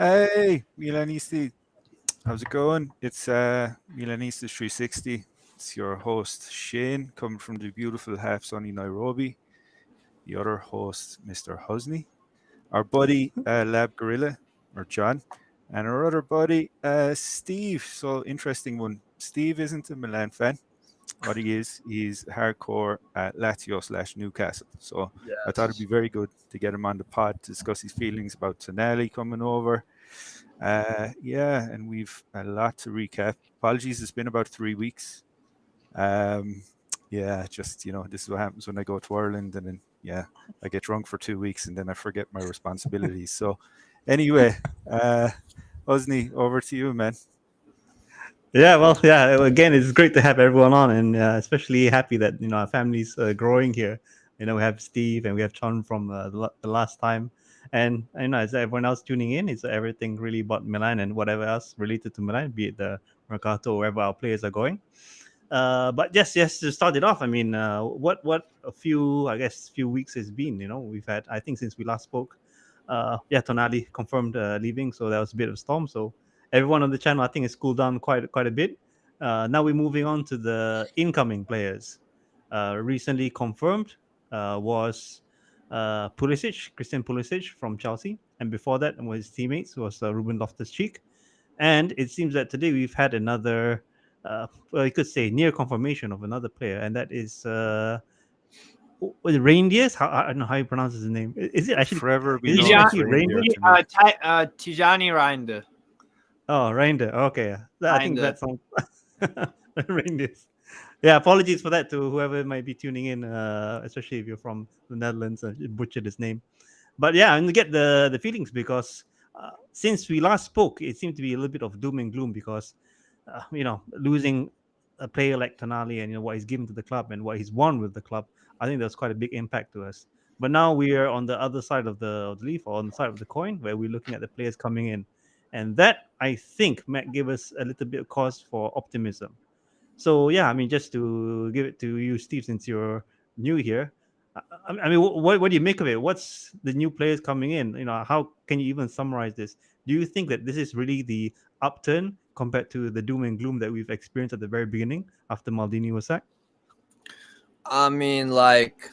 Hey, Milanisti. How's it going? It's Milanista 360. It's your host, Shane, coming from the beautiful half sunny Nairobi. The other host, Mr. Husney. Our buddy, Lab Gorilla, or John. And our other buddy, Steve. So, interesting one. Steve isn't a Milan fan. What he is, he's hardcore at Lazio/Newcastle. So, I thought it'd be Yes. very good to get him on the pod to discuss his feelings about Tonali coming over. Yeah, and we've a lot to recap. Apologies, it's been about 3 weeks. Um, yeah, just this is what happens when I go to Ireland, and then I get drunk for 2 weeks, and then I forget my responsibilities. So, anyway, Osni, over to you, man. Yeah, well, yeah. Again, it's great to have everyone on, and especially happy that our family's growing here. We have Steve and we have Chon from the last time, and as everyone else tuning in, it's everything really about Milan and whatever else related to Milan, be it the Mercato or wherever our players are going. But yes, to start it off, I mean, what a few, I guess, few weeks has been. We've had, I think, since we last spoke. Tonali confirmed leaving, so that was a bit of a storm. So everyone on the channel, I think, has cooled down quite a bit. Now we're moving on to the incoming players. Recently confirmed was Christian Pulisic from Chelsea, and before that, one of his teammates was Ruben Loftus-Cheek. And it seems that today we've had another, well, you could say near confirmation of another player, and that is was it Reindeers? I don't know how you pronounce his name. Is it actually? Forever be Is it known as actually reindeer Reindeer? to me. Tijani Reinde. Oh, Reindeer. Okay, I think Reindeer. that sounds Reindeers. Yeah, apologies for that to whoever might be tuning in, especially if you're from the Netherlands and butchered his name. But yeah, and to get the feelings because since we last spoke, it seemed to be a little bit of doom and gloom because losing a player like Tonali and what he's given to the club and what he's won with the club, I think that's quite a big impact to us. But now we are on the other side of the leaf, or on the side of the coin, where we're looking at the players coming in, and that I think might give us a little bit of cause for optimism. So yeah, I mean, just to give it to you, Steve, since you're new here, I mean, what do you make of it? What's the new players coming in? How can you even summarize this? Do you think that this is really the upturn compared to the doom and gloom that we've experienced at the very beginning after Maldini was sacked? I mean, like,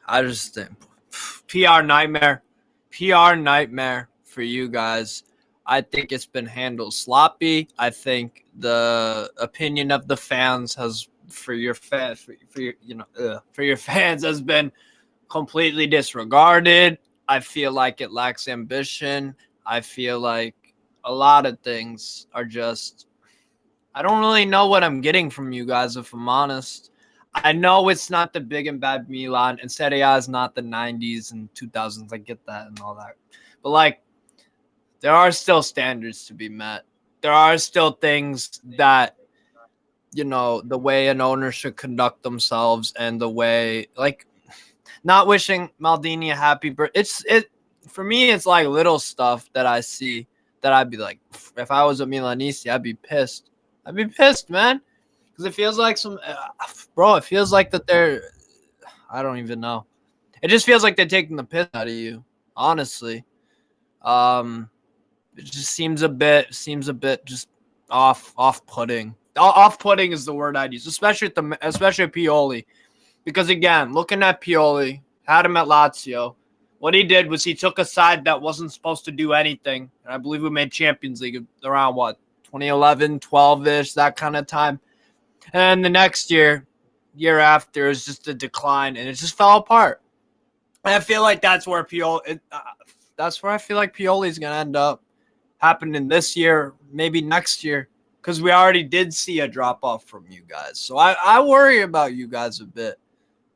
I just think PR nightmare. PR nightmare for you guys. I think it's been handled sloppy. I think the opinion of the fans has for your fans has been completely disregarded. I feel like it lacks ambition. I feel like a lot of things are just I don't really know what I'm getting from you guys, if I'm honest. I know it's not the big and bad Milan, and Serie A is not the 90s and 2000s. I get that and all that. But, like, there are still standards to be met. There are still things that, the way an owner should conduct themselves and the way, like, not wishing Maldini a happy birthday. For me, it's like little stuff that I see that I'd be like, if I was a Milanese, I'd be pissed. I'd be pissed, man. Because it feels like it feels like that I don't even know. It just feels like they're taking the piss out of you, honestly. It just seems a bit just off-putting. Off-putting is the word I'd use, especially at Pioli. Because again, looking at Pioli, had him at Lazio. What he did was he took a side that wasn't supposed to do anything. And I believe we made Champions League around 2011, 12-ish, that kind of time. And the next year after, is just a decline, and it just fell apart. And I feel like that's where I feel like Pioli's going to end up happening this year, maybe next year, because we already did see a drop-off from you guys. So I worry about you guys a bit.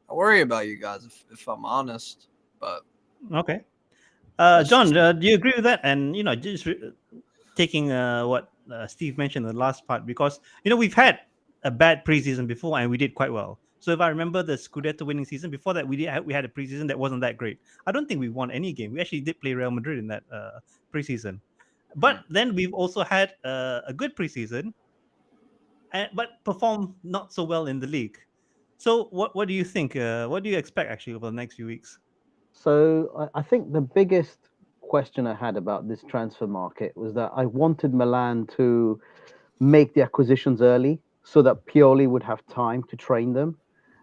I worry about you guys, if I'm honest. But Okay. John, do you agree with that? And just taking what Steve mentioned in the last part, because we've had a bad preseason before and we did quite well. So if I remember the Scudetto winning season before that, we had a preseason that wasn't that great. I don't think we won any game. We actually did play Real Madrid in that preseason, but then we've also had a good preseason, but performed not so well in the league. So what do you think? What do you expect actually over the next few weeks? So I think the biggest question I had about this transfer market was that I wanted Milan to make the acquisitions early so that Pioli would have time to train them,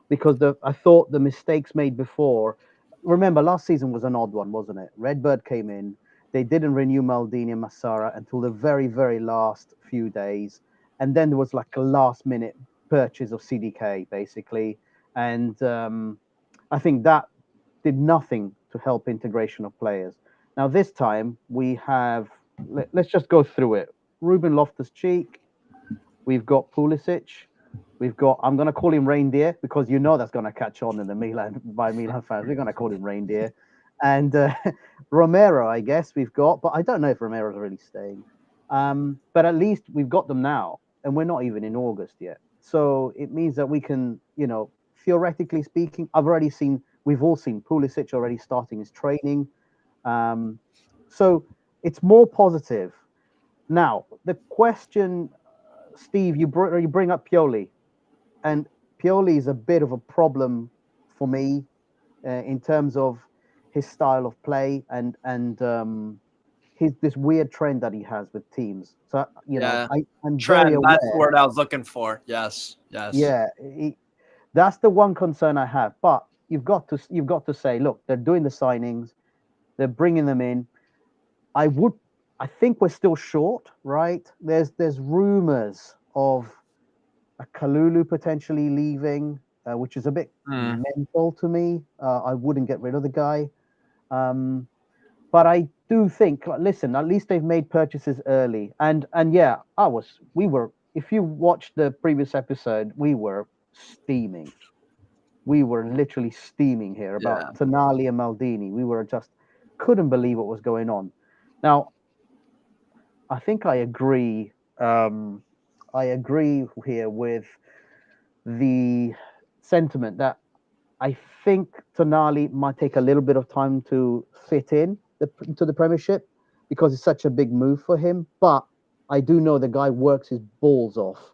because I thought the mistakes made before. Remember, last season was an odd one, wasn't it? Redbird came in. They didn't renew Maldini and Massara until the very, very last few days. And then there was like a last minute purchase of CDK, basically. And I think that did nothing to help integration of players. Now, this time we have, let's just go through it. Ruben Loftus-Cheek, we've got Pulisic, we've got, I'm going to call him Reindeer because you know that's going to catch on in the Milan fans. We're going to call him Reindeer. And Romero, I guess we've got, but I don't know if Romero's really staying. But at least we've got them now, and we're not even in August yet. So it means that we can, theoretically speaking, we've all seen Pulisic already starting his training. So it's more positive. Now, the question, Steve, you bring up Pioli, and Pioli is a bit of a problem for me in terms of his style of play and this weird trend that he has with teams. So I'm very aware. That's the word I was looking for. Yes. Yeah, that's the one concern I have. But you've got to say, look, they're doing the signings, they're bringing them in. I think we're still short, right? There's rumors of a Kalulu potentially leaving, which is a bit mental to me. I wouldn't get rid of the guy. But I do think, listen, at least they've made purchases early. And yeah, if you watched the previous episode, we were steaming. We were literally steaming here about Tonali and Maldini. We were just couldn't believe what was going on. Now, I think I agree. I agree here with the sentiment that I think Tonali might take a little bit of time to fit in to the Premiership because it's such a big move for him. But I do know the guy works his balls off.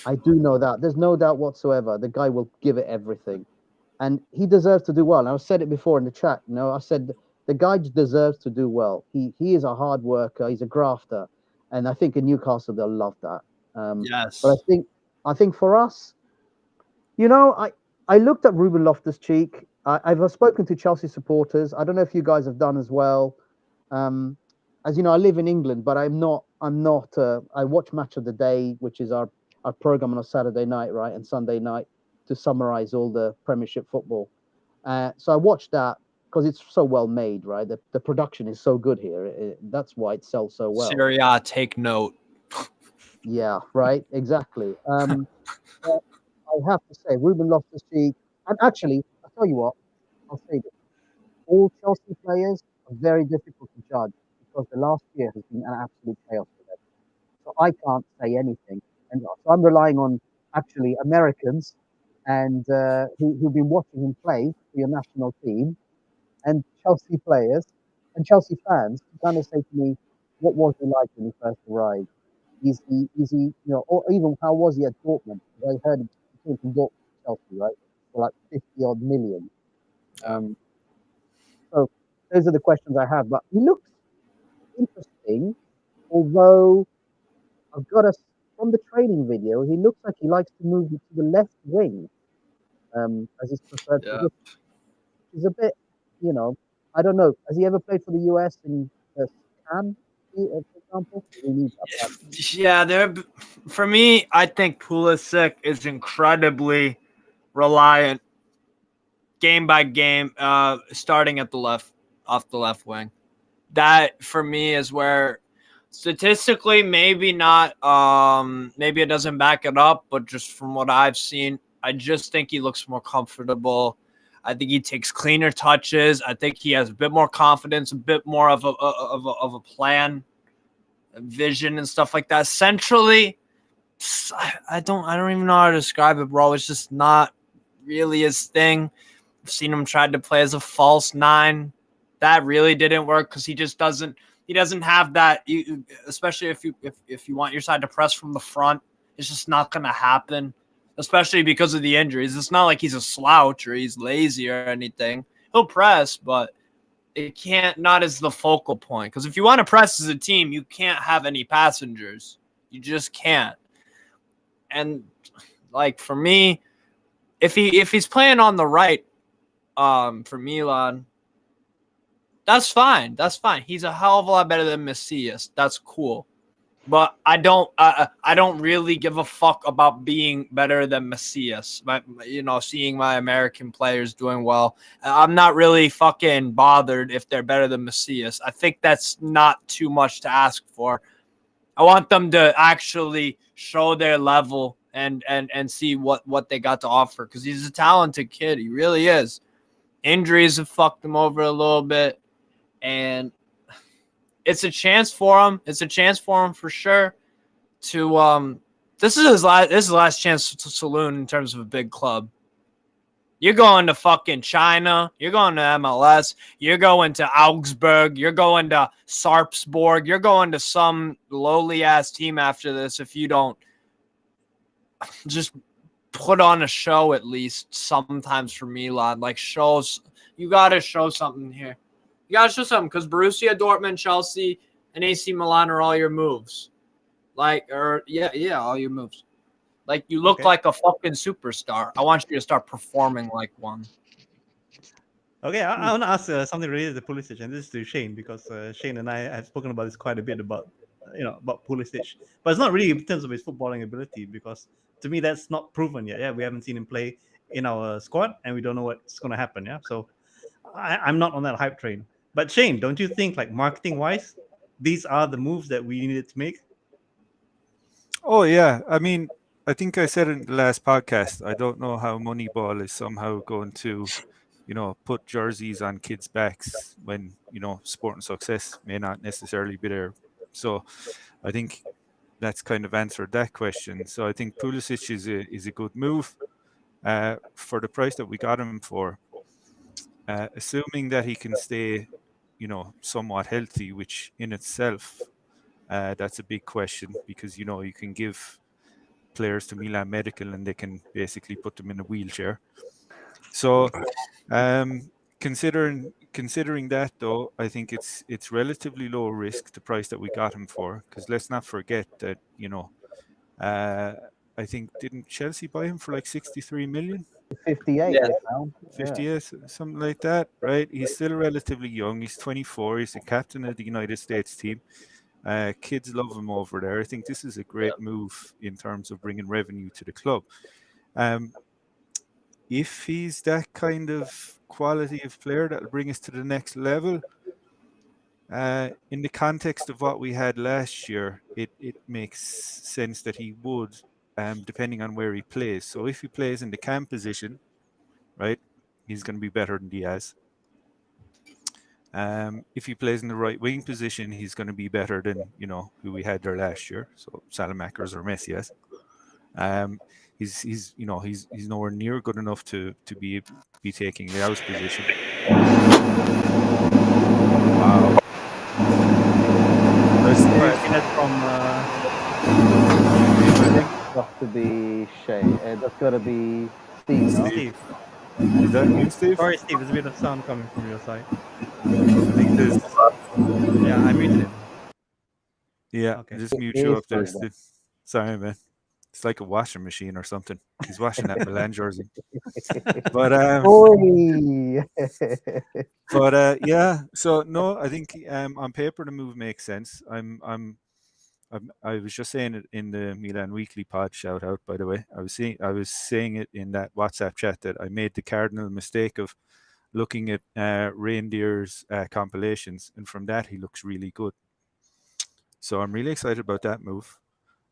I do know that. There's no doubt whatsoever. The guy will give it everything. And he deserves to do well. And I've said it before in the chat. I said the guy deserves to do well. He is a hard worker. He's a grafter. And I think in Newcastle, they'll love that. Yes. But I think for us, I looked at Ruben Loftus-Cheek. I've spoken to Chelsea supporters. I don't know if you guys have done as well. As you know, I live in England, but I'm not. I watch Match of the Day, which is our program on a Saturday night, right, and Sunday night to summarize all the Premiership football. So I watched that because it's so well made, right? The production is so good here. That's why it sells so well. Serie A, take note. Yeah, right. Exactly. I have to say, Ruben Loftus-Cheek, and actually, I'll tell you what, I'll say this. All Chelsea players are very difficult to judge because the last year has been an absolute chaos for them. So I can't say anything. And so I'm relying on actually Americans and who've been watching him play for your national team and Chelsea players and Chelsea fans to kind of say to me, what was he like when he first arrived? Is he, or even how was he at Dortmund? I heard he came from Dortmund to Chelsea, right? For like 50 odd million. So those are the questions I have. But he looks interesting, although I've got from the training video, he looks like he likes to move to the left wing as his preferred position. He's a bit, I don't know. Has he ever played for the US in Cannes, for example? Yeah, for me, I think Pulisic is incredibly reliant game by game, starting at the left, off the left wing. That for me is where statistically, maybe not, maybe it doesn't back it up, but just from what I've seen, I just think he looks more comfortable. I think he takes cleaner touches. I think he has a bit more confidence, a bit more of a plan, vision, and stuff like that. Centrally, I don't even know how to describe it, bro. It's just not really his thing. I've seen him try to play as a false nine. That really didn't work because he just doesn't. He doesn't have that. Especially if you want your side to press from the front, it's just not going to happen. Especially because of the injuries. It's not like he's a slouch or he's lazy or anything. He'll press, but it can't not as the focal point. Because if you want to press as a team, you can't have any passengers. You just can't. And like for me, if he's playing on the right, for Milan, that's fine. That's fine. He's a hell of a lot better than Macias. That's cool. But I don't really give a fuck about being better than Macias. Seeing my American players doing well, I'm not really fucking bothered if they're better than Macias. I think that's not too much to ask for. I want them to actually show their level and see what they got to offer, because he's a talented kid. He really is. Injuries have fucked him over a little bit, and it's a chance for him. It's a chance for him for sure to this is his last chance to saloon in terms of a big club. You're going to fucking China. You're going to MLS. You're going to Augsburg. You're going to Sarpsborg. You're going to some lowly ass team after this if you don't just put on a show at least sometimes for Milan. Like shows, you got to show something here. You got to show something, because Borussia Dortmund, Chelsea, and AC Milan are all your moves. All your moves. Like, you look like a fucking superstar. I want you to start performing like one. Okay, I want to ask something related to Pulisic, and this is to Shane, because Shane and I have spoken about this quite a bit about Pulisic, but it's not really in terms of his footballing ability, because to me that's not proven yet. Yeah, we haven't seen him play in our squad, and we don't know what's going to happen. Yeah, so I'm not on that hype train. But Shane, don't you think, like, marketing wise, these are the moves that we needed to make? Oh yeah, I mean, I think I said in the last podcast, I don't know how Moneyball is somehow going to, put jerseys on kids' backs when, sport and success may not necessarily be there. So I think that's kind of answered that question. So I think Pulisic is a good move for the price that we got him for, assuming that he can stay, somewhat healthy, which in itself, that's a big question, because, you can give players to Milan Medical and they can basically put them in a wheelchair. So considering that, though, I think it's relatively low risk, the price that we got him for, because let's not forget that, I think, didn't Chelsea buy him for like 63 million? 58 Yeah. now. 50 years, something like that, right? He's still relatively young. He's 24. He's the captain of the United States team. Kids love him over there. I think this is a great move in terms of bringing revenue to the club. If he's that kind of quality of player that'll bring us to the next level, in the context of what we had last year, it makes sense that he would, depending on where he plays. So if he plays in the cam position, right, he's going to be better than Diaz. If he plays in the right wing position, he's going to be better than who we had there last year. So Salamakers or Messias. He's nowhere near good enough to be taking the out position. Wow. That's from Got to be Shay. That's got to be Steve. No? Steve. Is that you, Steve? Sorry, Steve. There's a bit of sound coming from your side. I think there's. Yeah, I muted him. Yeah, Okay. just mute you up there, Steve. Sorry, man. It's like a washing machine or something. He's washing that Milan jersey. But Oi! yeah. So no, I think on paper the move makes sense. I was just saying it in the Milan Weekly pod. Shout out, by the way. I was saying it in that WhatsApp chat that I made the cardinal mistake of looking at Reindeer's compilations, and from that he looks really good. So I'm really excited about that move.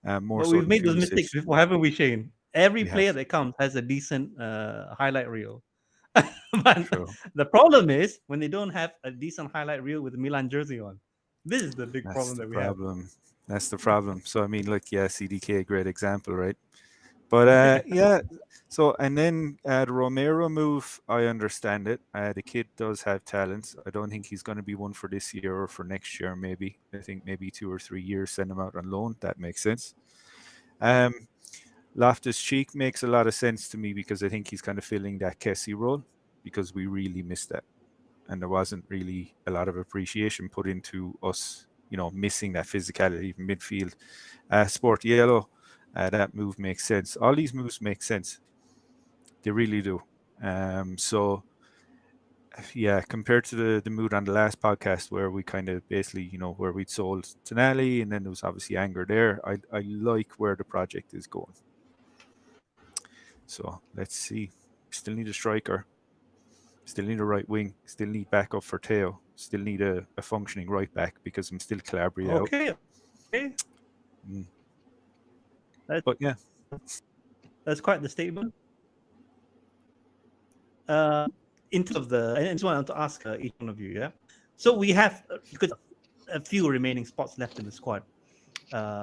More But so we've than made those Pulisic. mistakes before, haven't we, Shane? Every We player have. that comes has a decent highlight reel. But True. the problem is when they don't have a decent highlight reel with the Milan jersey on. This is the big That's problem the that we have. problem. That's the problem. So I mean, like, yeah, CDK, great example, right? But yeah. So and then the Romero move, I understand it. The kid does have talents. I don't think he's going to be one for this year or for next year. Maybe I think maybe 2 or 3 years. Send him out on loan. That makes sense. Loftus Cheek makes a lot of sense to me because I think he's kind of filling that Kessie role because we really missed that. and there wasn't really a lot of appreciation put into us, missing that physicality, even midfield. Sport yellow, that move makes sense. All these moves make sense. They really do. So yeah, compared to the mood on the last podcast where we kind of basically, where we'd sold Tonali and then there was obviously anger there, I like where the project is going. So let's see. Still need a striker. Still need a right wing. Still need backup for Teo. Still need a functioning right back because I'm still Calabria out. Okay. Mm. That, But yeah, that's quite the statement. In terms of I just wanted to ask each one of you, yeah. So we have because a few remaining spots left in the squad.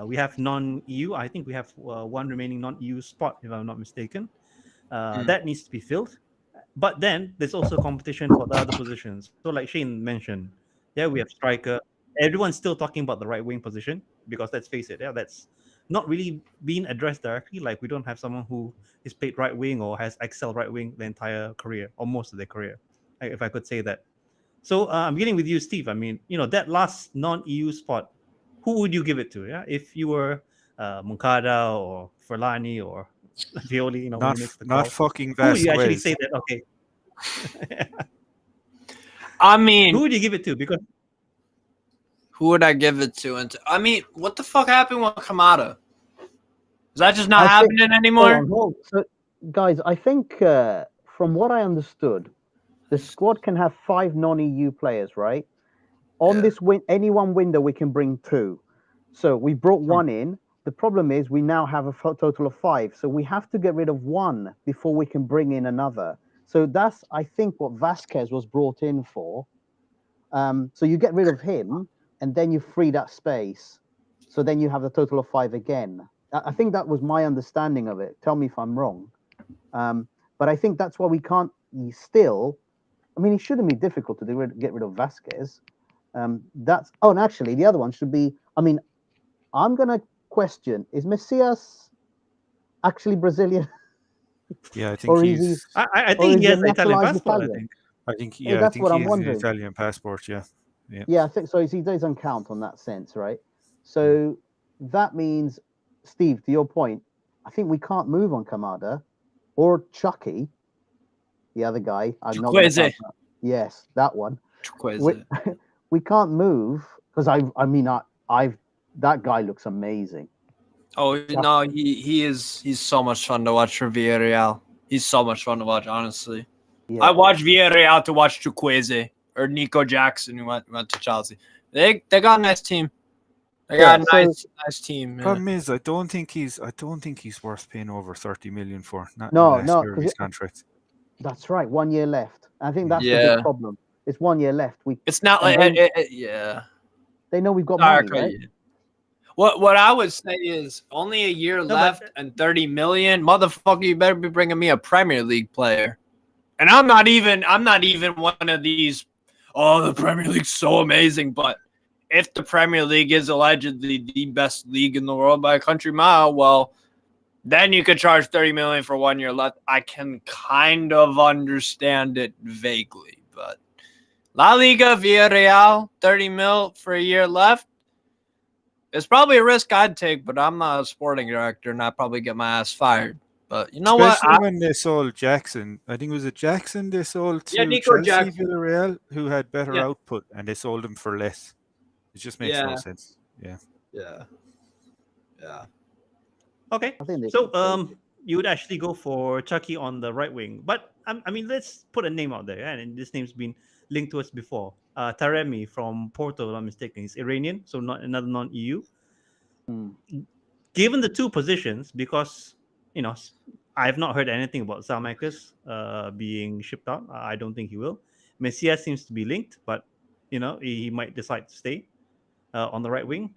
We have non-EU. I think we have one remaining non-EU spot, if I'm not mistaken. That needs to be filled. But then there's also competition for the other positions. So like Shane mentioned, yeah, we have striker. Everyone's still talking about the right wing position because let's face it, yeah, that's not really being addressed directly. Like we don't have someone who is played right wing or has excelled right wing the entire career or most of their career, if I could say that. So I'm beginning with you, Steve. I mean, that last non-EU spot, who would you give it to? Yeah, if you were Moncada or Ferlani or Violi, when he makes the not call, fucking who would you actually Vasquez. say that? Okay, I who mean, would you give it to? Because who would I give it to? And I mean, what the fuck happened with Kamada? Is that just not I think- happening anymore? Hold on. So, guys, I think from what I understood, the squad can have 5 non-EU players, right? On Yeah. this any one window, we can bring 2. So we brought 1 in. The problem is we now have a total of 5. So we have to get rid of 1 before we can bring in another. So that's, I think, what Vasquez was brought in for. So you get rid of him, and then you free that space. So then you have a total of 5 again. I think that was my understanding of it. Tell me if I'm wrong. But I think that's why we can't still. I mean, it shouldn't be difficult to get rid of Vasquez. And actually, the other one should be. I mean, I'm gonna question: is Messias actually Brazilian, Yeah, I think or is he, he's. I or think is he he has an Italian naturalized passport. I Italian? think. I think. Hey, Yeah, I that's think what he I'm has an wondering. Italian passport. Yeah. Yeah. Yeah, I think so. He doesn't count on that sense, right? So that means, Steve, to your point, I think we can't move on Kamada or Chucky, the other guy. I'm not going to Chukwueze. count that. Yes, that one. Chukwueze. We can't move because that guy looks amazing. Oh no, he's so much fun to watch for Villarreal. He's so much fun to watch, honestly. Yeah. I watched Villarreal to watch Chukwueze or Nico Jackson who went to Chelsea. They got a nice team. They got a nice team. Yeah. Problem is, I don't think he's worth paying over 30 million for. Not in No, the last no, year of 'cause his contract. That's right. 1 year left. I think that's the Yeah. big problem. It's 1 year left. It's not and like then yeah. they know we've got Sorry, money, right? What I would say is only a year left and 30 million. Motherfucker, you better be bringing me a Premier League player. And I'm not even one of these. Oh, the Premier League's so amazing, but if the Premier League is allegedly the best league in the world by a country mile, well, then you could charge 30 million for 1 year left. I can kind of understand it vaguely, but La Liga, Villarreal, 30 mil for a year left. It's probably a risk I'd take, but I'm not a sporting director, and I'd probably get my ass fired. But you know Especially what? when they sold Jackson. I think it was a Jackson they sold to Nico Chelsea, Jackson. Villarreal, who had better Yeah. output, and they sold him for less. It just makes no sense. Yeah. Okay, I think they so can you would actually go for Chucky on the right wing, but I mean, let's put a name out there, and this name's been linked to us before. Taremi from Porto, if I'm mistaken, he's Iranian, so not another non-EU. Given the two positions, because I've not heard anything about Salmakers being shipped out. I don't think he will. Messias seems to be linked, but he might decide to stay on the right wing.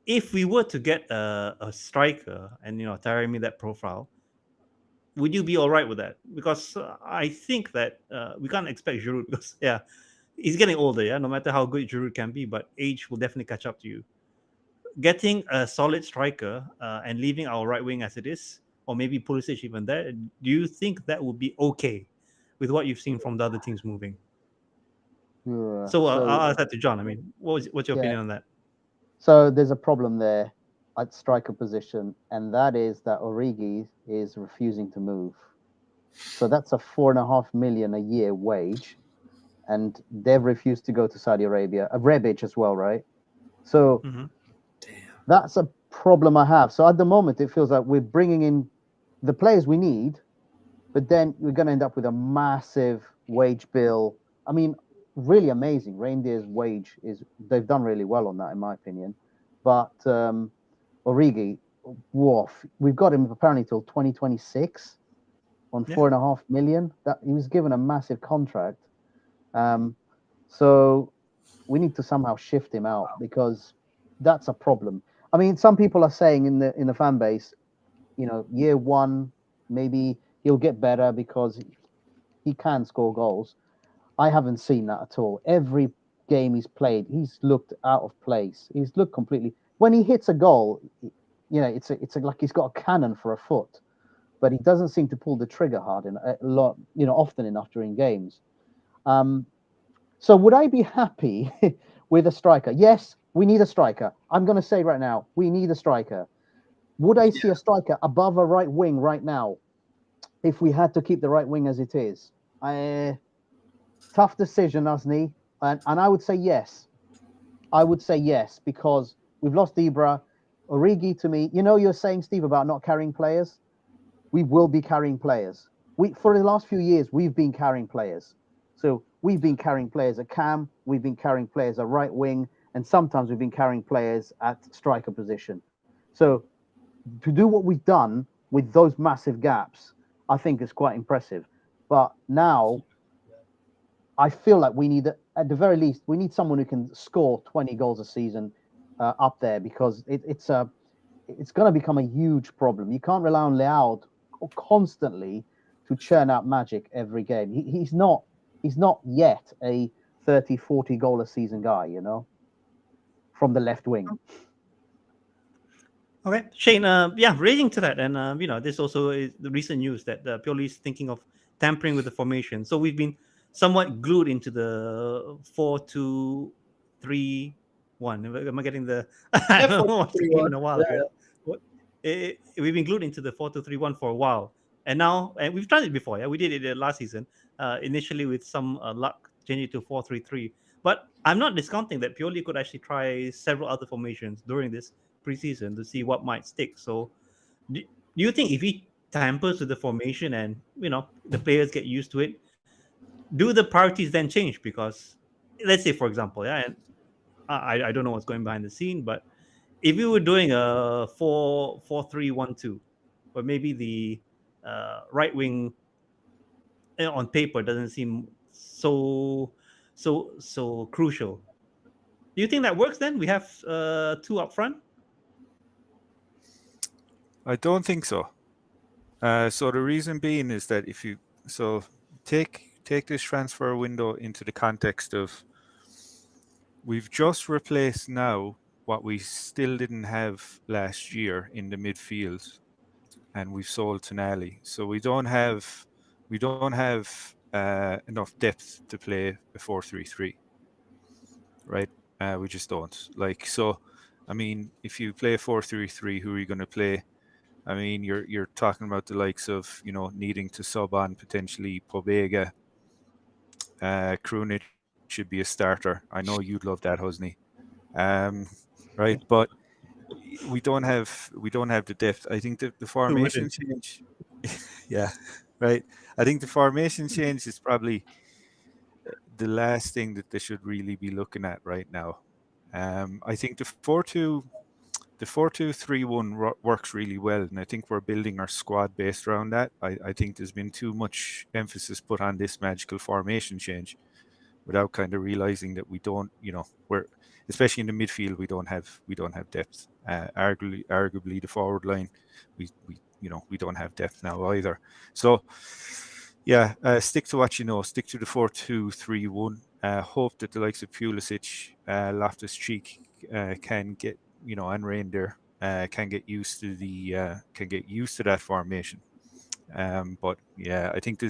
If we were to get a striker and Taremi that profile, would you be all right with that? Because I think that we can't expect Giroud because he's getting older. Yeah, no matter how good Giroud can be, but age will definitely catch up to you. Getting a solid striker and leaving our right wing as it is, or maybe Pulisic even there, do you think that would be okay with what you've seen from the other teams moving? Yeah. So So I'll ask that to John. I mean, what's your yeah. opinion on that? So there's a problem there at striker position, and that is that Origi is refusing to move. So that's a 4.5 million a year wage, and they've refused to go to Saudi Arabia. Rebic as well, right? So Hmm. that's a problem I have. So at the moment, it feels like we're bringing in the players we need, but then we're going to end up with a massive wage bill. I mean, really amazing. Reindeer's wage is, they've done really well on that, in my opinion. But Origi, woof, we've got him apparently till 2026 on Yeah. 4.5 million. That he was given a massive contract. Um, so we need to somehow shift him out because that's a problem. I mean, some people are saying in the fan base, year one maybe he'll get better because he can score goals. I haven't seen that at all. Every game he's played, he's looked out of place. He's looked completely. When he hits a goal, like he's got a cannon for a foot, but he doesn't seem to pull the trigger hard a lot, often enough during games. Um, so would I be happy with a striker? Yes, we need a striker. I'm going to say right now, we need a striker. Would I see a striker above a right wing right now if we had to keep the right wing as it is? Tough decision, Asni. And I would say yes. I would say yes because we've lost Ibra. Origi to me, you're saying, Steve, about not carrying players. We will be carrying players. For the last few years, we've been carrying players. So we've been carrying players at cam, we've been carrying players at right wing, and sometimes we've been carrying players at striker position. So to do what we've done with those massive gaps, I think is quite impressive. But now I feel like we need, at the very least, we need someone who can score 20 goals a season up there because it's going to become a huge problem. You can't rely on Leao constantly to churn out magic every game. He's not yet a 30, 40 goal a season guy, from the left wing. Okay, Shane. Yeah, relating to that, and this also is the recent news that Pioli is thinking of tampering with the formation. So we've been somewhat glued into the 4-2-3-1. Am I getting the? I Yeah, haven't four, watched the three, game one. in a while. Yeah. Right? We've been glued into the 4-2-3-1 for a while, and we've tried it before. Yeah, we did it last season. Initially with some luck, change it to 4-3-3. But I'm not discounting that Pioli could actually try several other formations during this preseason to see what might stick. So, do you think if he tampers with the formation and the players get used to it, do the priorities then change? Because let's say, for example, yeah, and I don't know what's going behind the scene, but if you were doing a 4-4-3-1-2, or maybe the right wing on paper doesn't seem so crucial. Do you think that works? Then we have two up front. I don't think so. So the reason being is that if you so take this transfer window into the context of we've just replaced now what we still didn't have last year in the midfield, and we've sold Tonali. So we don't have enough depth to play a 4-3-3, right? We just don't. Like so, I mean, if you play a 4-3-3, who are you going to play? I mean, you're talking about the likes of needing to sub on potentially Pobega. Krunic should be a starter. I know you'd love that, Hosni. Um, right, but we don't have the depth. I think the Who formation wouldn't? change. Yeah, right. I think the formation change is probably the last thing that they should really be looking at right now. I think the 4-2-3-1 works really well, and I think we're building our squad based around that. I think there's been too much emphasis put on this magical formation change without kind of realizing that we don't, we're especially in the midfield we don't have depth. Arguably the forward line, we don't have depth now either. So yeah, stick to what you know. Stick to the 4-2-3-1. Hope that the likes of Pulisic, Loftus Cheek can get and Reindeer can get used to that formation. But yeah, I think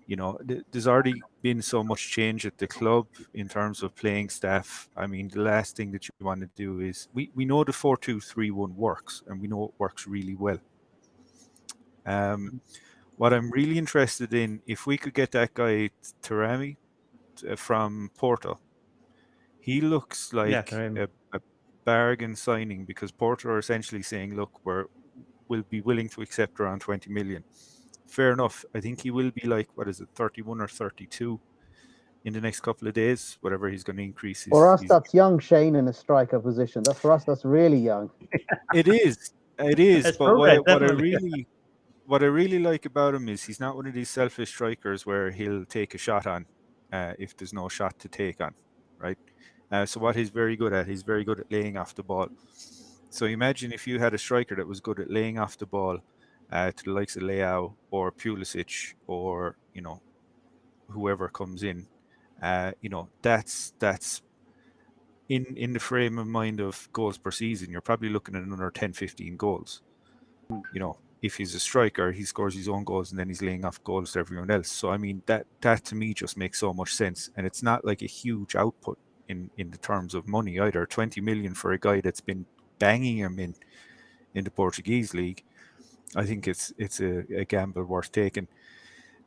You know, there's already been so much change at the club in terms of playing staff. I mean, the last thing that you want to do is we know the 4-2-3-1 works, and we know it works really well. What I'm really interested in, if we could get that guy Taremi from Porto, he looks like Taremi. a bargain signing, because Porto are essentially saying, look, we'll be willing to accept around 20 million. Fair enough. I think he will be like, what is it, 31 or 32 in the next couple of days, whatever he's going to increase his. For us, that's young Shane in a striker position. For us, that's really young. It is. That's But progress, what I really like about him is he's not one of these selfish strikers where he'll take a shot on if there's no shot to take on, right? So what he's very good at laying off the ball. So imagine if you had a striker that was good at laying off the ball to the likes of Leao or Pulisic, or, you know, whoever comes in. You know, that's in the frame of mind of goals per season. You're probably looking at another 10-15 goals. You know, if he's a striker, he scores his own goals and then he's laying off goals to everyone else. So I mean, that to me just makes so much sense, and it's not like a huge output in the terms of money either. 20 million for a guy that's been banging him in the Portuguese league, I think it's a gamble worth taking.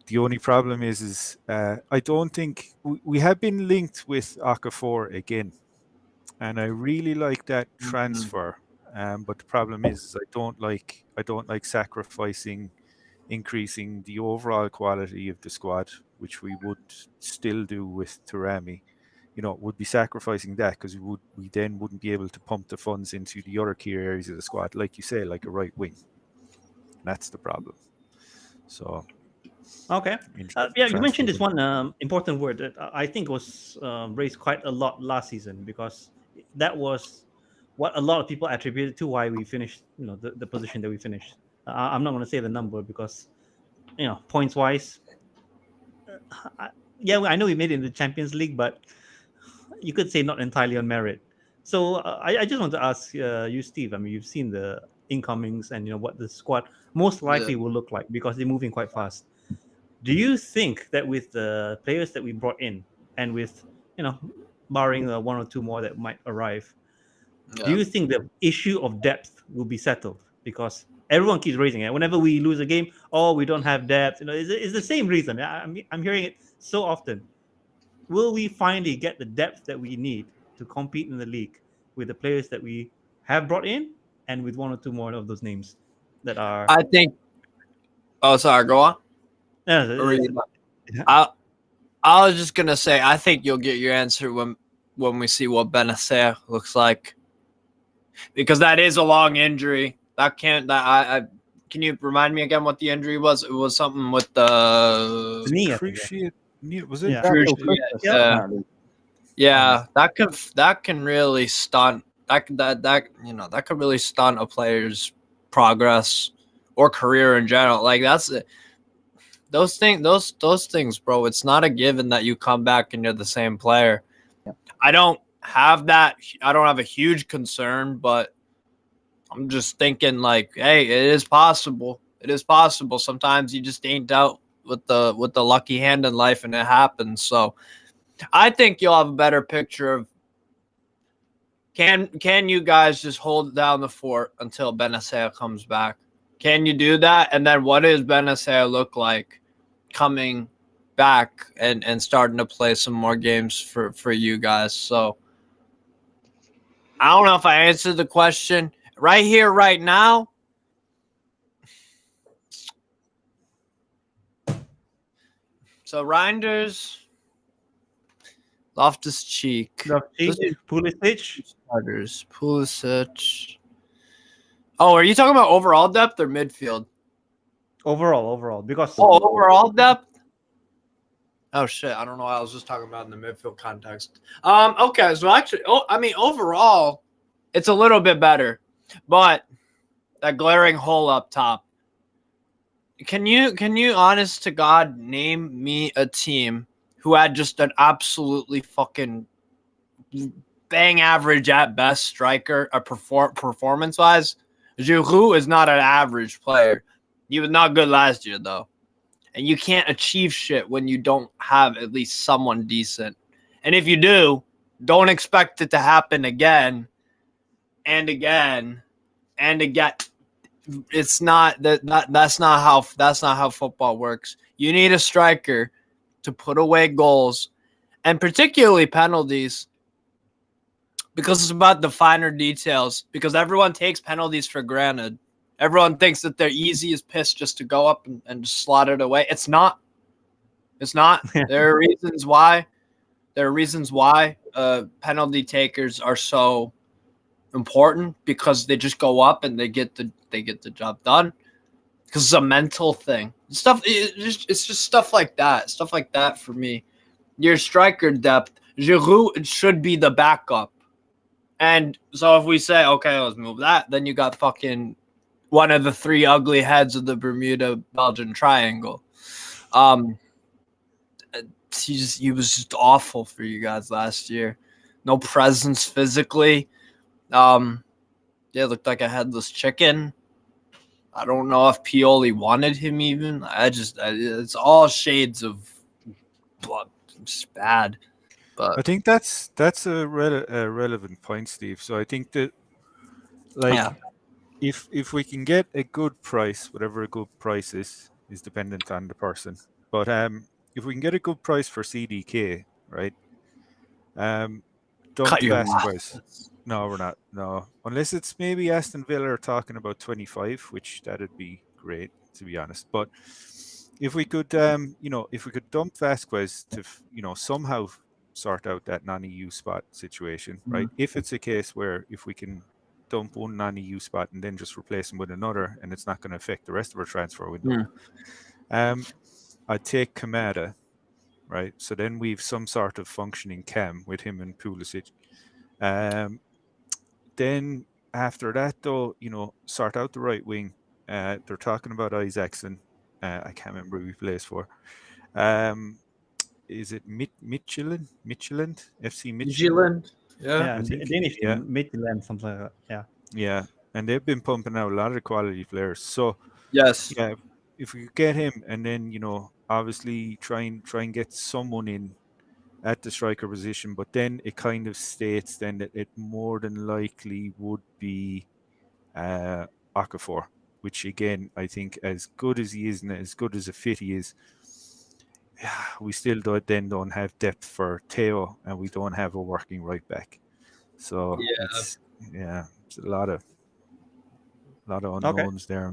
The only problem is I don't think we have been linked with Okafor again, and I really like that transfer. But the problem is I don't like sacrificing increasing the overall quality of the squad, which we would still do with Taremi. You know, would be sacrificing that, because we then wouldn't be able to pump the funds into the other key areas of the squad, like you say, like a right wing. That's the problem. So Okay. You mentioned this one important word that I think was raised quite a lot last season, because that was what a lot of people attributed to why we finished, you know, the position that we finished. I'm not going to say the number because, you know, points wise, I know we made it in the Champions League, but you could say not entirely on merit. So I just want to ask you, Steve. I mean, you've seen the incomings and, you know, what the squad most likely will look like, because they're moving quite fast. Do you think that with the players that we brought in, and with, you know, barring one or two more that might arrive, do you think the issue of depth will be settled? Because everyone keeps raising it. Whenever we lose a game, oh, we don't have depth. You know, it's the same reason. I'm hearing it so often. Will we finally get the depth that we need to compete in the league with the players that we have brought in, and with one or two more of those names that are? I think. Oh, sorry. Go on. I was just gonna say, I think you'll get your answer when we see what Benacer looks like, because that is a long injury. Can you remind me again what the injury was? It was something with the knee. Was it? Yeah, that can really stunt that could really stunt a player's progress or career in general. Like that's it. Those things, bro. It's not a given that you come back and you're the same player. Yep. I don't have that. I don't have a huge concern, but I'm just thinking like, hey, it is possible. It is possible. Sometimes you just ain't dealt with the lucky hand in life, and it happens. So I think you'll have a better picture of can you guys just hold down the fort until Benacer comes back? Can you do that? And then what does Benacer look like coming back and starting to play some more games for you guys? So I don't know if I answered the question right here, right now. So Reinders, Loftus-Cheek, Pulisic. starters, Pulisic. Oh, are you talking about overall depth or midfield? Overall, because overall depth. Oh shit! I don't know. I was just talking about in the midfield context. Okay. So actually, overall, it's a little bit better, but that glaring hole up top. Can you, honest to God, name me a team who had just an absolutely fucking bang average at best striker, performance wise? Giroud is not an average player. He was not good last year though. And you can't achieve shit when you don't have at least someone decent. And if you do, don't expect it to happen again and again and again. It's not that's not how football works. You need a striker to put away goals and particularly penalties because it's about the finer details because everyone takes penalties for granted. Everyone thinks that they're easy as piss just to go up and just slot it away. It's not. It's not. There are reasons why. Penalty takers are so important because they just go up and they get the job done. Because it's a mental thing. It's just stuff like that. Stuff like that for me. Your striker depth, Giroud should be the backup. And so if we say, okay, let's move that, then you got fucking one of the three ugly heads of the Bermuda Belgian Triangle. He was just awful for you guys last year. No presence physically. Yeah, looked like a headless chicken. I don't know if Pioli wanted him even. It's all shades of blood. It's bad. But I think that's a relevant point, Steve. So I think that like yeah, if we can get a good price, whatever a good price is dependent on the person. But if we can get a good price for CDK, right? Dump cut your Vasquez. losses. No, we're not. No, unless it's maybe Aston Villa are talking about 25, which that'd be great to be honest. But if we could, if we could dump Vasquez to, somehow sort out that non-EU spot situation, right? If it's a case where if we can dump one non-EU spot and then just replace him with another, and it's not going to affect the rest of our transfer window, I'd take Kamada, right? So then we've some sort of functioning cam with him and Pulisic. Then after that, though, sort out the right wing. They're talking about Isaacson. I can't remember who he plays for. Is it Michelin? FC New Michelin? Zealand. Yeah. Yeah, I think, Danish yeah. team, Midland, something like that. Yeah. Yeah, and they've been pumping out a lot of quality players. So Yes. yeah, if we could get him, and then obviously try and get someone in at the striker position, but then it kind of states then that it more than likely would be Okafor, which again I think as good as he is and as good as a fit he is, we still don't have depth for Teo, and we don't have a working right back. So it's a lot of unknowns there.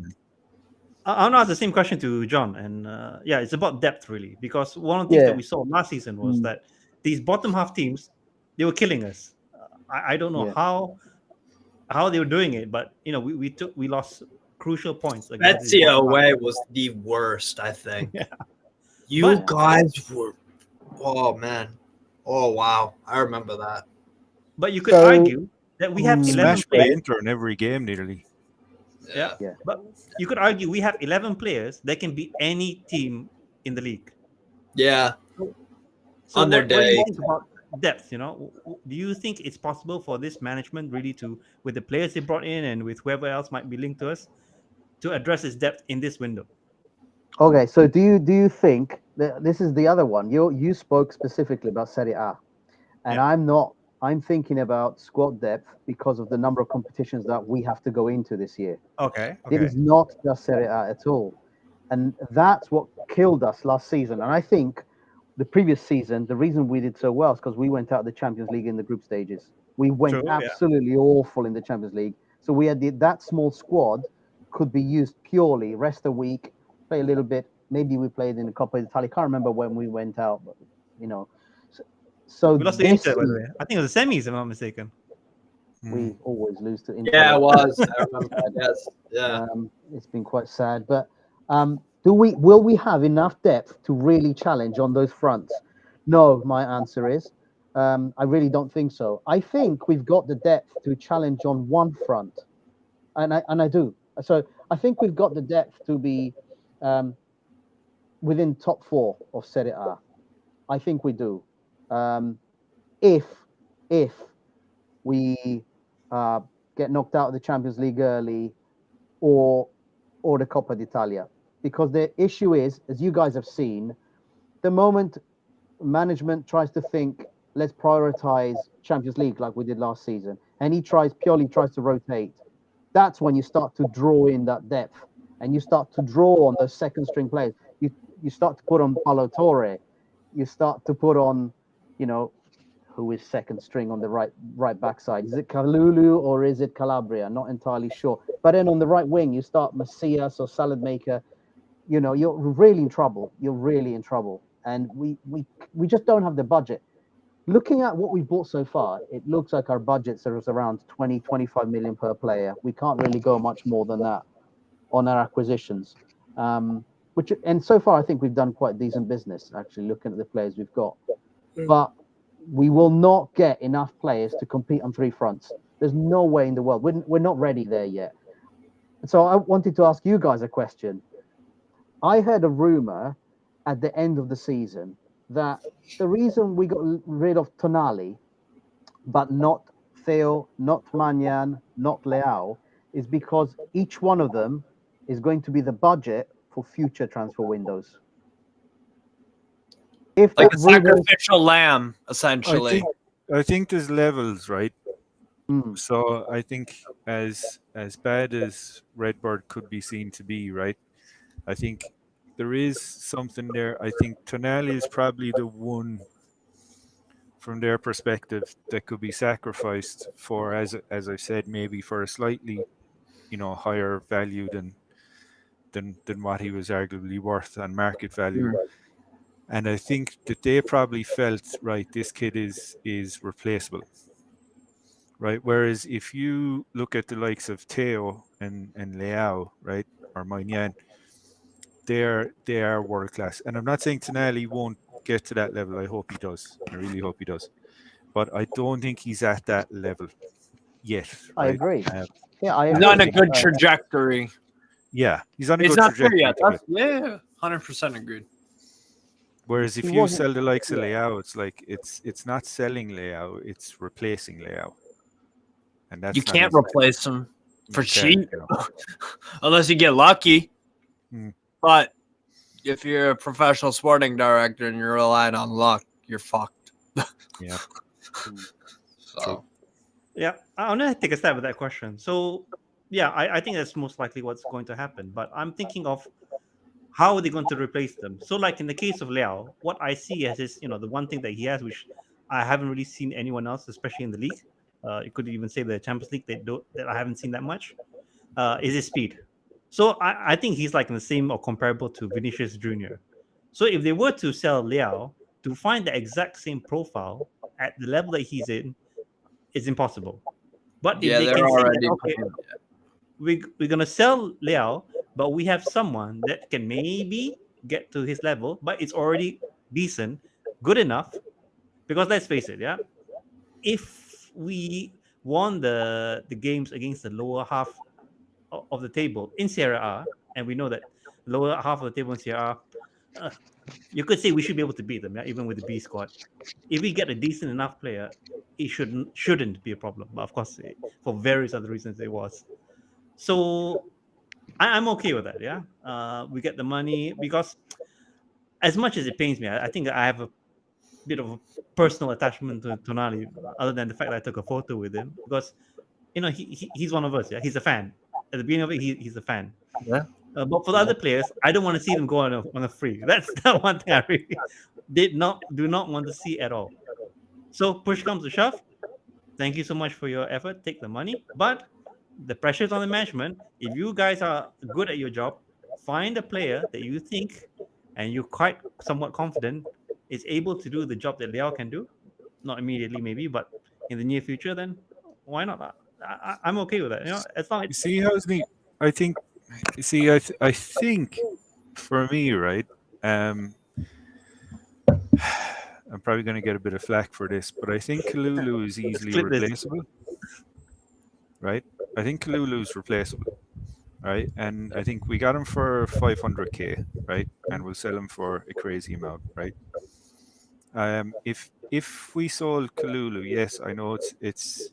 I want to ask the same question to John, and it's about depth really, because one of the things that we saw last season was that these bottom half teams, they were killing us. I don't know how they were doing it, but we lost crucial points against these Betsy bottom half away teams. was the worst, I think. Yeah. You guys were, oh man, oh wow, I remember that. But you could argue that we have 11 Smashed by players. Inter in every game nearly. Yeah. But you could argue we have 11 players that can beat any team in the league. Yeah. So On their what do day. you think about depth? Do you think it's possible for this management really to, with the players they brought in and with whoever else might be linked to us, to address its depth in this window? Okay, so do you think that this is the other one? You spoke specifically about Serie A, and I'm not. I'm thinking about squad depth because of the number of competitions that we have to go into this year. Okay. It is not just Serie A at all, and that's what killed us last season. And I think the previous season, the reason we did so well is because we went out of the Champions League in the group stages. We went absolutely awful in the Champions League, so we had that small squad could be used purely rest a week, play a little bit. Maybe we played in the Coppa Italia. Can't remember when we went out, but So we lost to Inter, by the way. I think it was the semis, if I'm not mistaken. We always lose to Inter. Yeah, it was. I remember that. Yes. Yeah. It's been quite sad, but will we have enough depth to really challenge on those fronts? No, my answer is I really don't think so. I think we've got the depth to challenge on one front, and I do. So I think we've got the depth to be within top 4 of Serie A. I think we do. If we get knocked out of the Champions League early or the Coppa d'Italia, because the issue is, as you guys have seen, the moment management tries to think, let's prioritize Champions League like we did last season, and Pioli tries to rotate, that's when you start to draw in that depth, and you start to draw on those second string players. You start to put on Paulo Torre, you start to put on, you know, who is second string on the right backside? Is it Kalulu or is it Calabria? Not entirely sure. But then on the right wing, you start Macias or Salad Maker. You know, you're really in trouble. You're really in trouble. And we just don't have the budget. Looking at what we've bought so far, it looks like our budgets are around 20, 25 million per player. We can't really go much more than that on our acquisitions. And so far, I think we've done quite decent business, actually, looking at the players we've got. But we will not get enough players to compete on three fronts. There's no way in the world. We're not ready there yet. So I wanted to ask you guys a question. I heard a rumor at the end of the season that the reason we got rid of Tonali, but not Theo, not Manyan, not Leao, is because each one of them is going to be the budget for future transfer windows. If Like that a rumor, sacrificial lamb, essentially. I think there's levels, right? Mm. So I think as bad as Redbird could be seen to be, right? I think there is something there. I think Tonali is probably the one from their perspective that could be sacrificed for, as I said, maybe for a slightly, higher value than what he was arguably worth on market value. And I think that they probably felt, right, this kid is replaceable. Right. Whereas if you look at the likes of Teo and Leao, right, or Moynihan, they are world class. And I'm not saying Tonali won't get to that level. I hope he does. I really hope he does. But I don't think he's at that level yet. I Right? agree. Yeah, I He's agree. on a good trajectory. Yeah, he's on a He's good not there trajectory. yet. Yeah, 100% agreed. Whereas if He you wasn't- sell the likes of yeah. Leao, it's like it's not selling Leao, it's replacing Leao. And that's You not can't easy. replace him for You can't, cheap unless you get lucky. Hmm. But if you're a professional sporting director and you're relying on luck, you're fucked. Yeah. So Yeah, I'm gonna take a stab at that question. So, yeah, I think that's most likely what's going to happen. But I'm thinking of how are they going to replace them. So, like in the case of Liao, what I see as is, the one thing that he has, which I haven't really seen anyone else, especially in the league. You could even say the Champions League that I haven't seen that much. Is his speed. So I think he's like in the same or comparable to Vinicius Jr. So if they were to sell Liao, to find the exact same profile at the level that he's in, it's impossible. But if yeah, they they're can say that, already. okay, we're gonna sell Liao, but we have someone that can maybe get to his level, but it's already decent, good enough. Because let's face it, yeah, if we won the games against the lower half of the table in Serie A, and we know that lower half of the table in Serie A, you could say we should be able to beat them, yeah, even with the B squad. If we get a decent enough player, it shouldn't be a problem. But of course, for various other reasons, it was. So I'm okay with that. Yeah, we get the money because as much as it pains me, I think I have a bit of a personal attachment to Tonali, other than the fact that I took a photo with him because he's one of us. Yeah, he's a fan. At the beginning of it, he's a fan. Yeah. But for the other players, I don't want to see them go on a free. That's the one thing I really do not want to see at all. So push comes to shove. Thank you so much for your effort. Take the money, but the pressure's on the management. If you guys are good at your job, find a player that you think and you're quite somewhat confident is able to do the job that Liao can do. Not immediately, maybe, but in the near future, then why not? I'm okay with that. As long You as see how neat? I think. You see, I think for me, right. I'm probably going to get a bit of flack for this, but I think Kalulu is easily clip this. replaceable. Right? I think Kalulu is replaceable. Right? And I think we got him for 500k, right? And we'll sell him for a crazy amount, right? If we sold Kalulu, yes, I know it's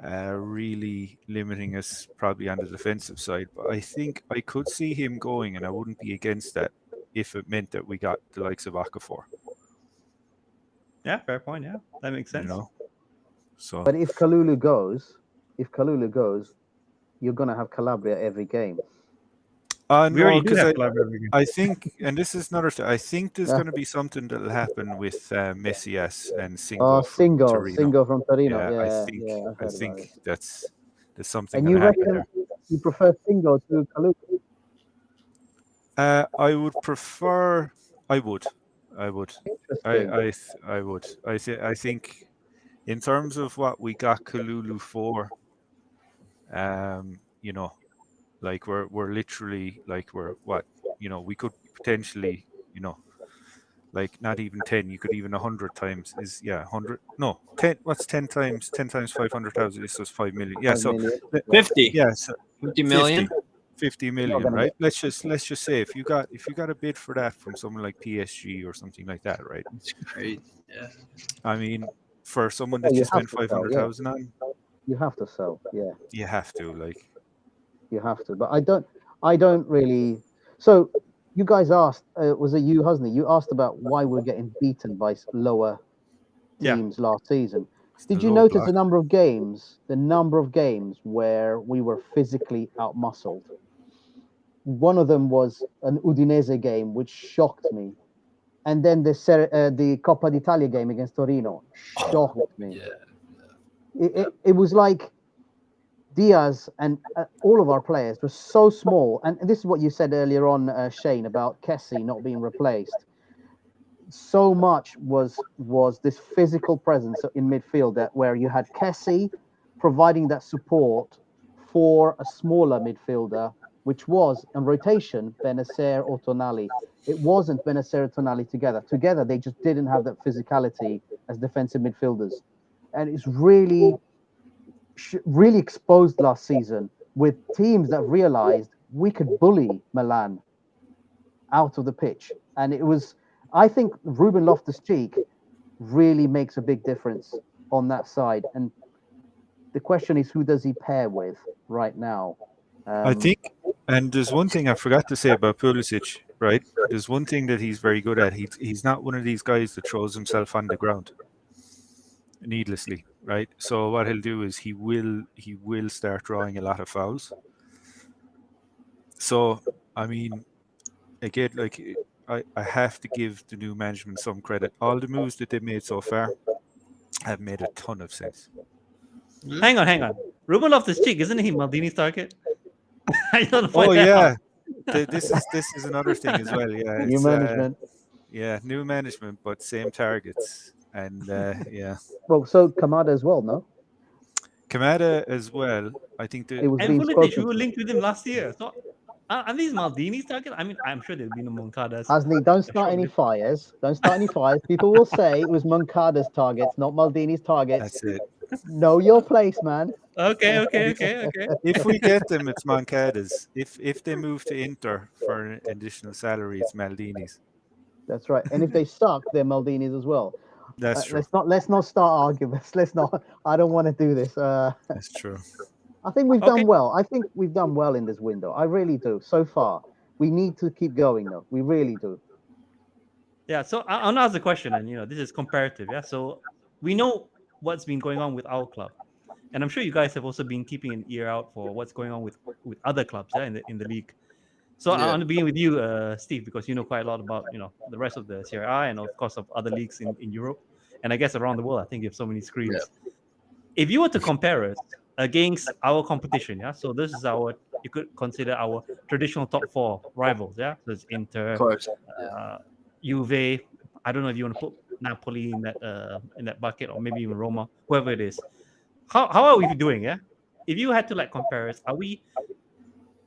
really limiting us probably on the defensive side. But I think I could see him going, and I wouldn't be against that if it meant that we got the likes of Okafor. Yeah, fair point. Yeah, that makes sense. You know, so But if Kalulu goes, you're gonna have Calabria every game. We no, already do because have collaborative again. I think, and this is another thing, I think there's going to be something that'll happen with Messias and Singo from Torino. Singo from Torino. Yeah, I I heard about it. think there's something And going you to happen reckon there. you prefer Singo to Kalulu? I would prefer. I would. Interesting. I would. I think, in terms of what we got Kalulu for, you know, like we're literally like we're what, we could potentially, like not even 10, you could even 100 times is 100, no, 10, what's 10 times 500,000 is just 5 million. Yeah, 5 so million. 50. yeah, so 50 million. 50 Not million, gonna right? get. Let's just say if you got a bid for that from someone like PSG or something like that, right? It's crazy. Yeah. I mean, for someone Yeah, that you you have spend to sell. Yeah, 500,000 on, you have to sell. Yeah, you have to, like, you have to. But I don't really. So you guys asked, was it you, Husney? You asked about why we're getting beaten by lower Yeah. teams last season. it's Did the you low notice block. the number of games where we were physically outmuscled? One of them was an Udinese game, which shocked me. And then the Coppa d'Italia game against Torino shocked me. Yeah. It was like Diaz and all of our players were so small. And this is what you said earlier on, Shane, about Kessie not being replaced. So much was this physical presence in midfield that where you had Kessie providing that support for a smaller midfielder, which was in rotation Benacer or Tonali. It wasn't Benacer or Tonali together. Together, they just didn't have that physicality as defensive midfielders, and it's really exposed last season with teams that realized we could bully Milan out of the pitch, and it was. I think Ruben Loftus-Cheek really makes a big difference on that side. And the question is, who does he pair with right now? I think, and there's one thing I forgot to say about Pulisic, right? There's one thing that he's very good at. He's not one of these guys that throws himself on the ground needlessly, right? So what he'll do is he will start drawing a lot of fouls. So I mean, again, like I have to give the new management some credit. All the moves that they've made so far have made a ton of sense. Hang on. Ruben Loftus-Cheek, isn't he Maldini's target? I don't know. Oh yeah, this is another thing as well. Yeah, New it's management. new management, but same targets, and yeah, Well, so Kamada as well, no? Kamada as well. I think It was And being Pulisic, spoken we were to. linked with him last year. So are these Maldini's target? I mean, I'm sure there'll be no Moncadas. Hasni, don't start any fires. Don't start any fires. People will say it was Moncada's targets, not Maldini's targets. that's it. Know your place, man. Okay. If we get them, it's Moncada's. If they move to Inter for an additional salary, it's Maldini's. That's right. And if they suck, they're Maldini's as well. That's true. Let's not start arguments. Let's not. I don't want to do this. That's true. I think we've Okay. done well. I think we've done well in this window. I really do. So far, we need to keep going, though. We really do. Yeah, so I'll ask the question, and this is comparative. Yeah, so we know what's been going on with our club, and I'm sure you guys have also been keeping an ear out for what's going on with other clubs, in the league. So I want to begin with you, Steve, because you know quite a lot about the rest of the Serie A and of course of other leagues in Europe, and I guess around the world. I think you have so many screens. Yeah. If you were to compare us against our competition, so this is you could consider our traditional top four rivals, so it's Inter, Of course. Juve. I don't know if you want to put Napoli in that bucket, or maybe even Roma, whoever it is. How are we doing? Yeah, if you had to compare us, are we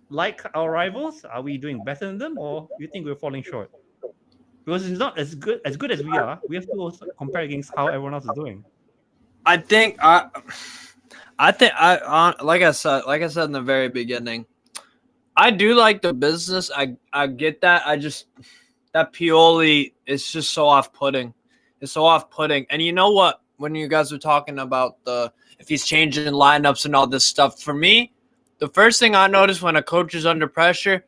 like our rivals? Are we doing better than them, or do you think we're falling short? Because it's not as good as we are. We have to also compare against how everyone else is doing. I think like I said in the very beginning, I do like the business. I get that. That Pioli is just so off-putting. It's so off-putting. And you know what? when you guys were talking about if he's changing lineups and all this stuff. For me, the first thing I notice when a coach is under pressure,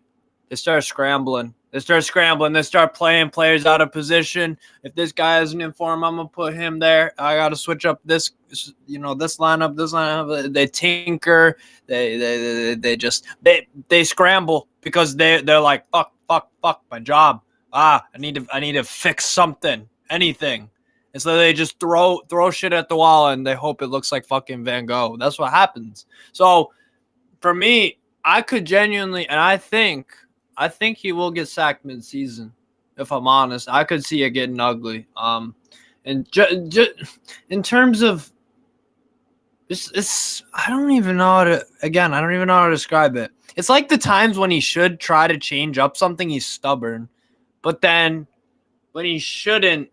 they start scrambling. They start playing players out of position. If this guy isn't in form, I'm gonna put him there. I gotta switch up this lineup. They tinker. They scramble because they're like fuck my job. I need to fix something, anything. And so they just throw shit at the wall and they hope it looks like fucking Van Gogh. That's what happens. So for me, I could genuinely, and I think he will get sacked mid-season. If I'm honest, I could see it getting ugly. And in terms of it's I don't even know how to describe it. It's like the times when he should try to change up something, he's stubborn, but then when he shouldn't,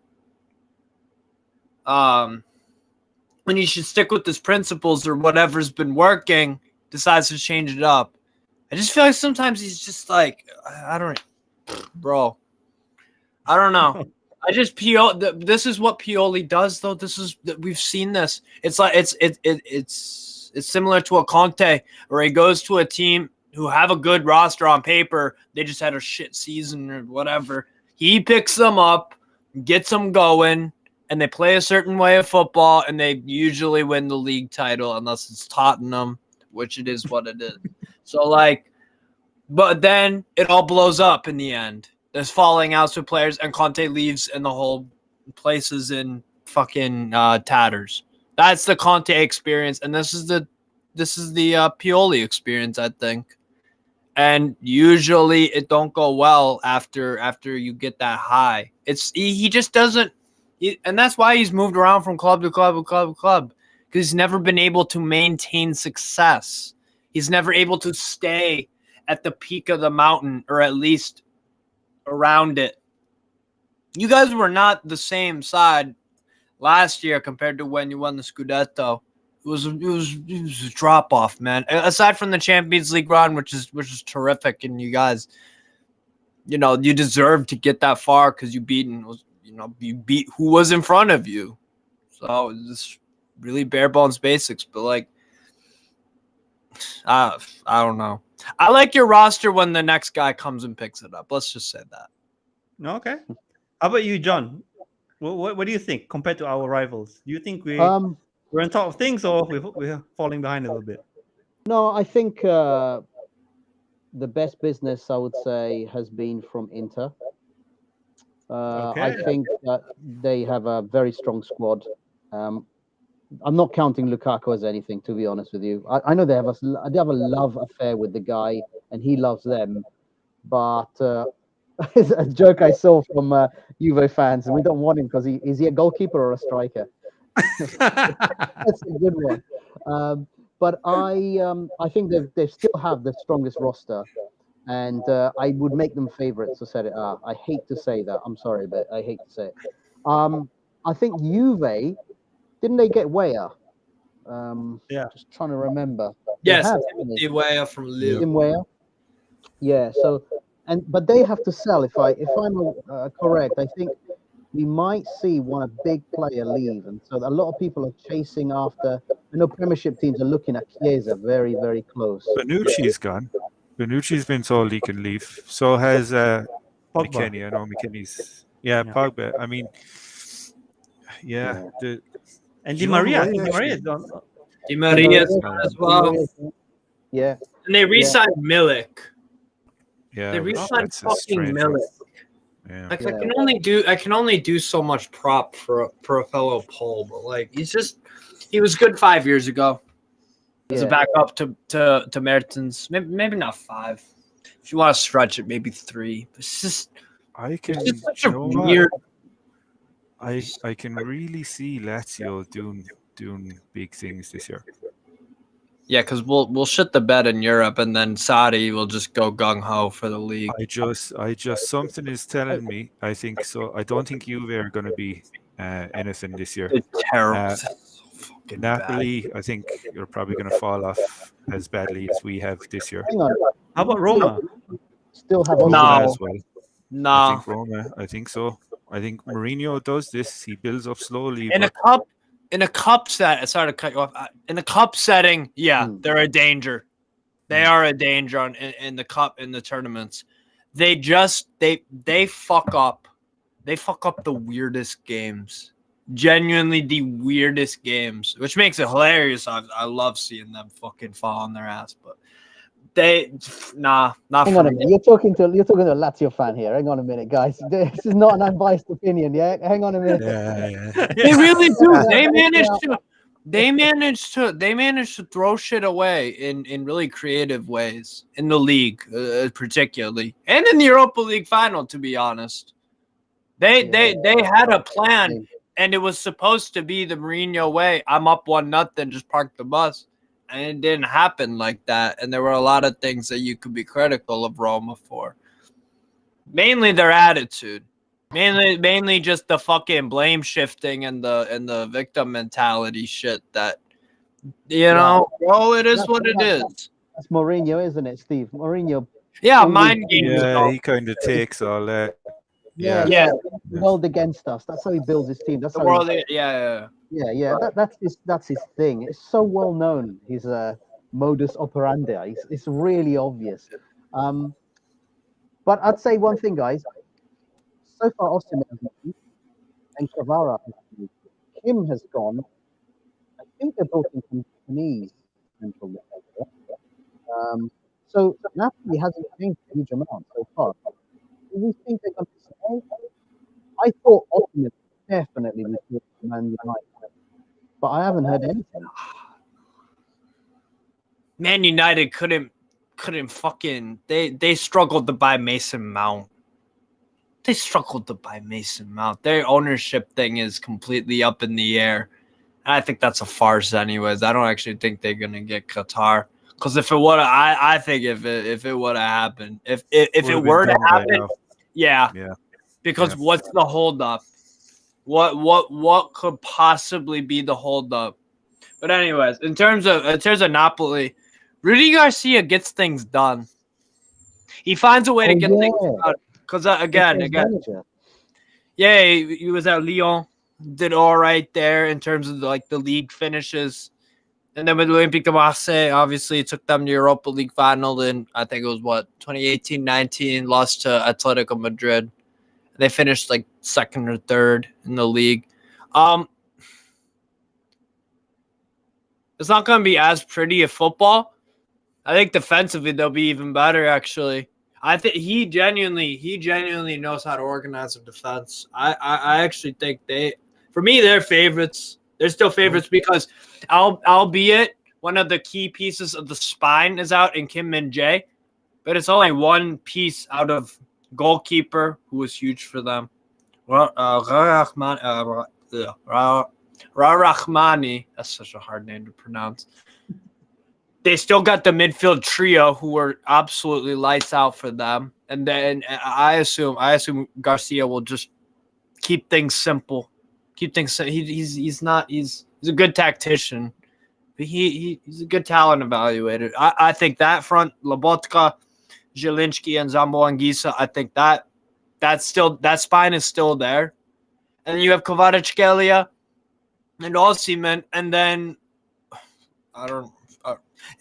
when he should stick with his principles or whatever's been working, decides to change it up. I just feel like sometimes he's just like, I don't know. This is what Pioli does, though. We've seen this. It's like it's similar to a Conte, where he goes to a team who have a good roster on paper. They just had a shit season or whatever. He picks them up, gets them going, and they play a certain way of football, and they usually win the league title, unless it's Tottenham, which it is what it is. So, but then it all blows up in the end. There's falling outs with players, and Conte leaves, and the whole place is in fucking tatters. That's the Conte experience, and this is the Pioli experience, I think. And usually it don't go well after you get that high. He just doesn't, and that's why he's moved around from club to club to club to club, because he's never been able to maintain success. He's never able to stay at the peak of the mountain, or at least around it. You guys were not the same side last year compared to when you won the Scudetto. It was a drop off, man. Aside from the Champions League run, which is terrific, and you guys, you deserve to get that far because you beat who was in front of you. So it's really bare bones basics, but I don't know. I like your roster when the next guy comes and picks it up. Let's just say that. Okay. How about you, John? What do you think compared to our rivals? Do you think we're on top of things, or we're falling behind a little bit? No, I think the best business, I would say, has been from Inter. I think that they have a very strong squad. I'm not counting Lukaku as anything, to be honest with you. I know they have a love affair with the guy, and he loves them. But it's a joke I saw from Juve fans, and we don't want him because is he a goalkeeper or a striker? That's a good one. But I think they still have the strongest roster, and I would make them favourites to Serie A. I hate to say that. I'm sorry, but I hate to say it. I think Juve. Didn't they get Weah? Yeah. Just trying to remember. Yes, Timothy Weah from Lille. Tim Weah. Yeah. So, but they have to sell. If I'm correct, I think we might see a big player leave, and so a lot of people are chasing after. I know Premiership teams are looking at Chiesa very, very close. Bonucci's gone. Bonucci's been told he can leave. So has McKennie. I know McKennie's. Yeah, Pogba. I mean, yeah. And Di Maria. Di Maria is gone. Di Maria as well. Yeah. And they re-signed Milik. Yeah. They re-signed fucking Milik. Yeah. I can only do so much prop for a fellow Pole, but he was good 5 years ago. As a backup to Mertens. Maybe not 5. If you want to stretch it, maybe 3. It's just such a weird. I can really see Lazio doing big things this year. Yeah, because we'll shit the bed in Europe, and then Saudi will just go gung ho for the league. I just something is telling me. I think so. I don't think Juve are going to be anything this year. It's terrible. Napoli, I think you're probably going to fall off as badly as we have this year. Hang on. How about Roma? Still have No. As well. No. I think Roma. I think so. I think Mourinho does this. He builds up slowly. In in a cup set. Sorry to cut you off. In a cup setting, yeah, they're a danger. They are a danger in the cup in the tournaments. They just they fuck up. They fuck up the weirdest games. Genuinely the weirdest games, which makes it hilarious. I love seeing them fucking fall on their ass, but not Hang for on a me. minute. You're talking to a Lazio fan here. Hang on a minute, guys. This is not an unbiased opinion. Yeah, hang on a minute. Yeah. They really do. Yeah. They managed to throw shit away in really creative ways in the league, particularly, and in the Europa League final. To be honest, they had a plan, and it was supposed to be the Mourinho way. I'm up 1-0, just park the bus, and it didn't happen like that. And there were a lot of things that you could be critical of Roma for, mainly their attitude. Mainly just the fucking blame shifting and the victim mentality shit that bro, it is what it is. That's Mourinho, isn't it, Steve? Mourinho. Yeah, mind games. Yeah, he kind of takes all that. Yeah. The world against us. That's how he builds his team. That's The how world, Yeah. That's his thing. It's so well known. His modus operandi. It's really obvious. But I'd say one thing, guys. So far, Osimhen and Kvara, Kim has gone. I think they're both in some Japanese central midfielder. So Napoli hasn't changed a huge amount so far. Do we think they're going to stay? I thought Osimhen definitely was good for Man United, but I haven't heard anything. Man United couldn't fucking they struggled to buy Mason Mount. They struggled to buy Mason Mount. Their ownership thing is completely up in the air. And I think that's a farce anyways. I don't actually think they're gonna get Qatar. Because if it would I think if it would have happened, if it were to happen, yeah. Because what's the holdup? What could possibly be the holdup? But anyways, in terms of Napoli, Rudy Garcia gets things done. He finds a way to get things done. Because again, yeah, he was at Lyon, did all right there in terms of like the league finishes, and then with Olympique de Marseille, obviously it took them to Europa League final in I think it was 2018-19, lost to Atletico Madrid. They finished like second or third in the league. It's not going to be as pretty a football. I think defensively they'll be even better actually. I think he genuinely knows how to organize a defense. I actually think they're favorites. They're still favorites because albeit one of the key pieces of the spine is out in Kim Min-jae, but it's only one piece out of goalkeeper who was huge for them. Rarahmani, that's such a hard name to pronounce. They still got the midfield trio who were absolutely lights out for them, and then I assume Garcia will just keep things simple. He's a good tactician, but he's a good talent evaluator. I think that front Lobotka, Zielinski, and Zambo Anguissa, I think that spine is still there, and then you have Kvaratskhelia and Osimhen, and then I don't.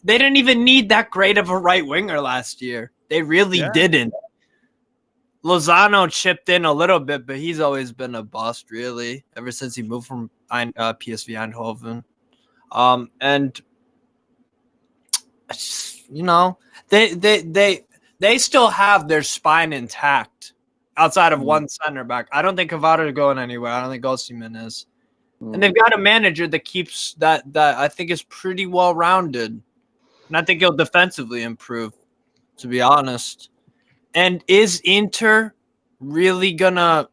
They didn't even need that great of a right winger last year. They really didn't. Lozano chipped in a little bit, but he's always been a bust, really, ever since he moved from PSV Eindhoven. And they still have their spine intact outside of one center back. I don't think Kvara is going anywhere. I don't think Osimhen is. And they've got a manager that keeps that I think is pretty well rounded. And I think he'll defensively improve, to be honest. And is Inter really gonna?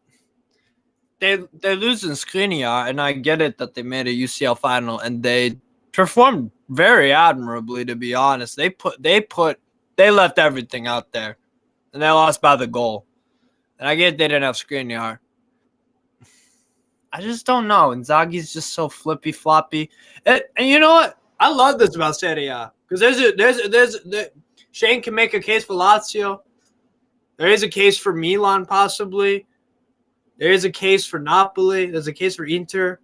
They're losing Skriniar, and I get it that they made a UCL final and they performed very admirably. To be honest, they left everything out there, and they lost by the goal. And I get they didn't have Skriniar. I just don't know. Inzaghi's just so flippy floppy, and you know what? I love this about Serie A. Because Shane can make a case for Lazio. There is a case for Milan, possibly. There is a case for Napoli. There's a case for Inter.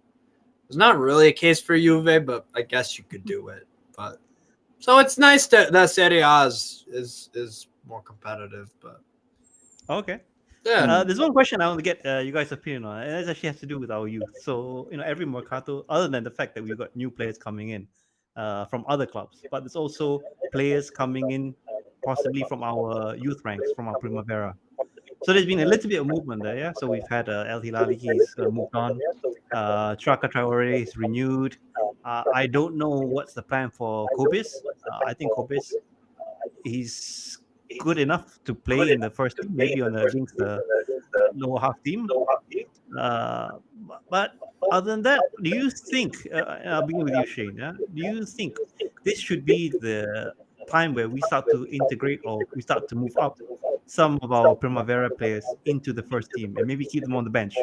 It's not really a case for Juve, but I guess you could do it. But so it's nice that Serie A is more competitive. But Okay. yeah, There's one question I want to get you guys' opinion on, and it actually has to do with our youth. So, every Mercato, other than the fact that we've got new players coming in from other clubs, but there's also players coming in possibly from our youth ranks, from our Primavera. So there's been a little bit of movement there, yeah. So we've had El Hilali, he's moved on. Chaka Traore is renewed. I don't know what's the plan for Kobis. I think Kobis, he's good enough to play in the first team, maybe against the lower half team. But other than that, do you think? I'll begin with you, Shane. Yeah? Do you think this should be the time where we start to integrate or we start to move up some of our Primavera players into the first team and maybe keep them on the bench?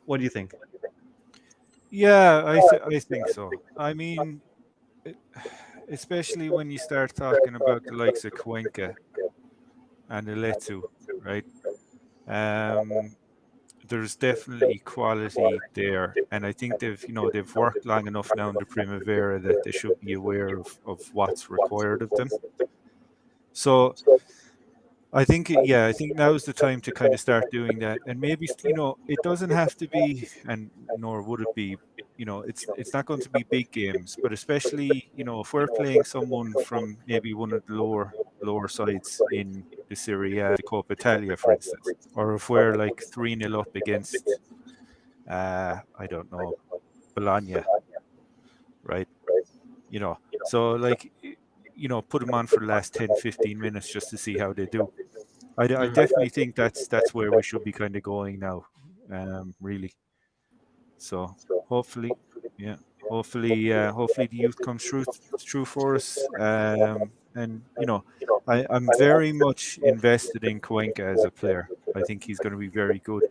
What do you think? Yeah, I think so. I mean, especially when you start talking about the likes of Cuenca and Eletu, right? There's definitely quality there, and I think they've worked long enough now in the Primavera that they should be aware of what's required of them. So I think now's the time to kind of start doing that, and maybe it doesn't have to be, and nor would it be. It's not going to be big games, but especially if we're playing someone from maybe one of the lower sides in the Serie A, the Coppa Italia, for instance, or if we're like 3-0 up against, I don't know, Bologna, right? So like, put them on for the last 10, 15 minutes just to see how they do. I definitely think that's where we should be kind of going now, really. So hopefully, yeah, hopefully the youth comes through for us. And I'm very much invested in Cuenca as a player. I think he's going to be very good.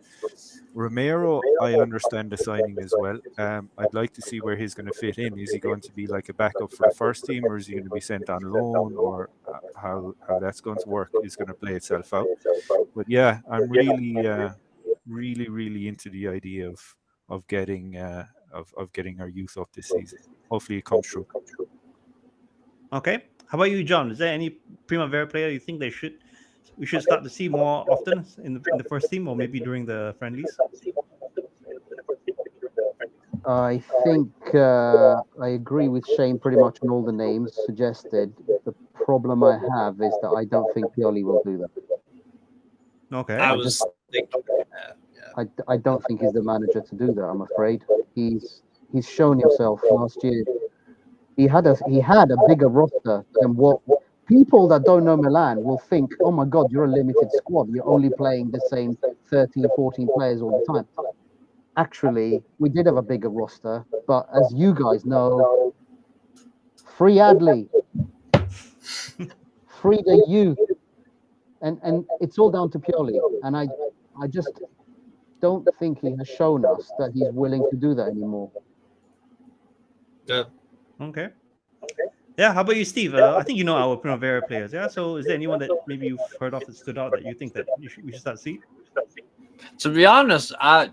Romero, I understand the signing as well. I'd like to see where he's going to fit in. Is he going to be like a backup for the first team, or is he going to be sent on loan, or how that's going to work is going to play itself out. But yeah, I'm really into the idea of getting of getting our youth up this season. Hopefully, it comes true. Okay. How about you, John? Is there any Primavera player you think we should start to see more often in the first team, or maybe during the friendlies? I think I agree with Shane pretty much on all the names suggested. The problem I have is that I don't think Pioli will do that. Okay. I was thinking that. I don't think he's the manager to do that. I'm afraid he's shown himself last year. He had a bigger roster than what people that don't know Milan will think. Oh my God, you're a limited squad. You're only playing the same 13, 14 players all the time. Actually, we did have a bigger roster, but as you guys know, free Adley, free the youth, and it's all down to Pioli. And I just don't think he has shown us that he's willing to do that anymore. Yeah. Okay. Yeah. How about you, Steve? I think you know our Primavera players. Yeah. So, is there anyone that maybe you've heard of that stood out that you think that we should start see? To be honest, I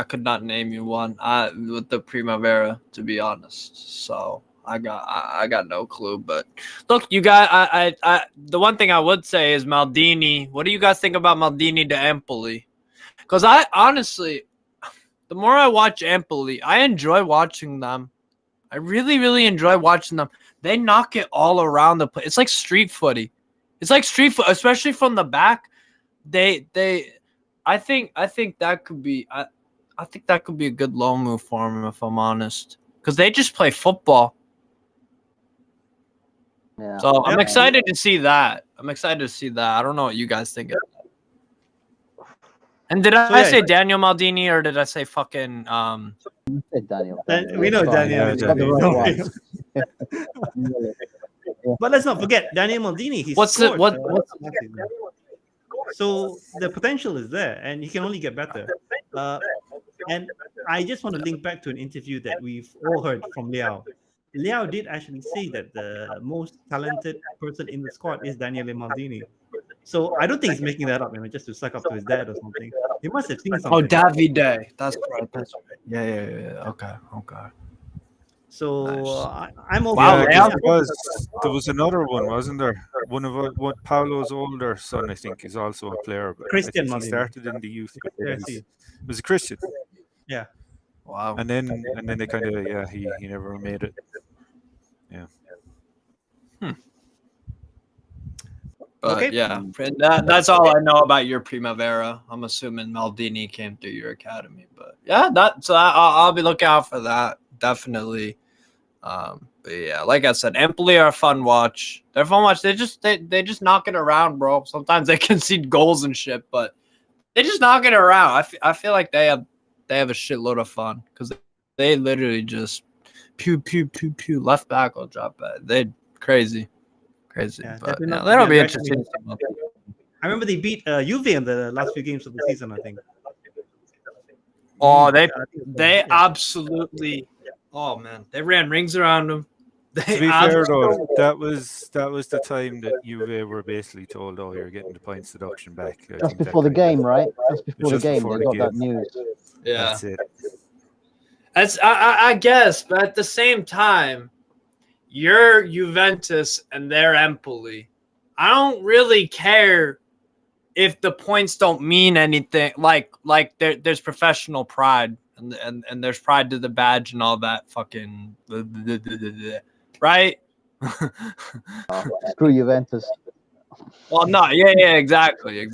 could not name you one. With the Primavera, to be honest. So I got no clue. But look, you guys, I the one thing I would say is Maldini. What do you guys think about Maldini to Empoli? Because I honestly, the more I watch Empoli, I enjoy watching them. I really enjoy watching them. They knock it all around the place. It's like street footy. It's like street foot, especially from the back. I think that could be I think that could be a good loan move for him, if I'm honest, because they just play football. Yeah. So I'm excited to see that. I don't know what you guys think of that. And did I say Daniel Maldini or did I say fucking You said Daniel. We know Daniel. Yeah, Daniel. But let's not forget Daniel Maldini. So the potential is there, and he can only get better. And I just want to link back to an interview that we've all heard from Liao. Liao did actually say that the most talented person in the squad is Daniele Maldini. So I don't think he's making that up, just to suck up to his dad or something. You must have seen something. Oh, Davide. That's right. That's right. Yeah. Okay. So Nice. I'm okay. Wow, Yeah, Leon. 'cause there was another one, wasn't there? One Paolo's older son, I think, is also a player, but I Christian think he Maldini. started in the youth. But Yeah, I he's- see. it was a Christian, Yeah. Wow. and then they kind of he never made it. Yeah. But Okay. yeah, that's all I know about your Primavera. I'm assuming Maldini came through your academy, but yeah, I'll be looking out for that definitely. But yeah, like I said, Empoli are a fun watch. They're fun watch. They just knock it around, bro. Sometimes they concede goals and shit, but they just knock it around. I feel like they have a shitload of fun because they literally just pew left back or drop back. They crazy. Yeah, But definitely not- that'll yeah, be they're interesting. I remember they beat Juve in the last few games of the season, I think. Oh, I think it was, they yeah. absolutely. Oh man, they ran rings around them. To be fair though, that was the time that Juve were basically told, "Oh, you're getting the points deduction back." I Just think that before the kind of- game, right? Just before Just the game, before they the got that game. news. Yeah, That's it. that's I guess, but at the same time, you're Juventus and they're Empoli. I don't really care if the points don't mean anything. Like there's professional pride and there's pride to the badge and all that fucking right. Screw Juventus. Well, no, yeah, exactly.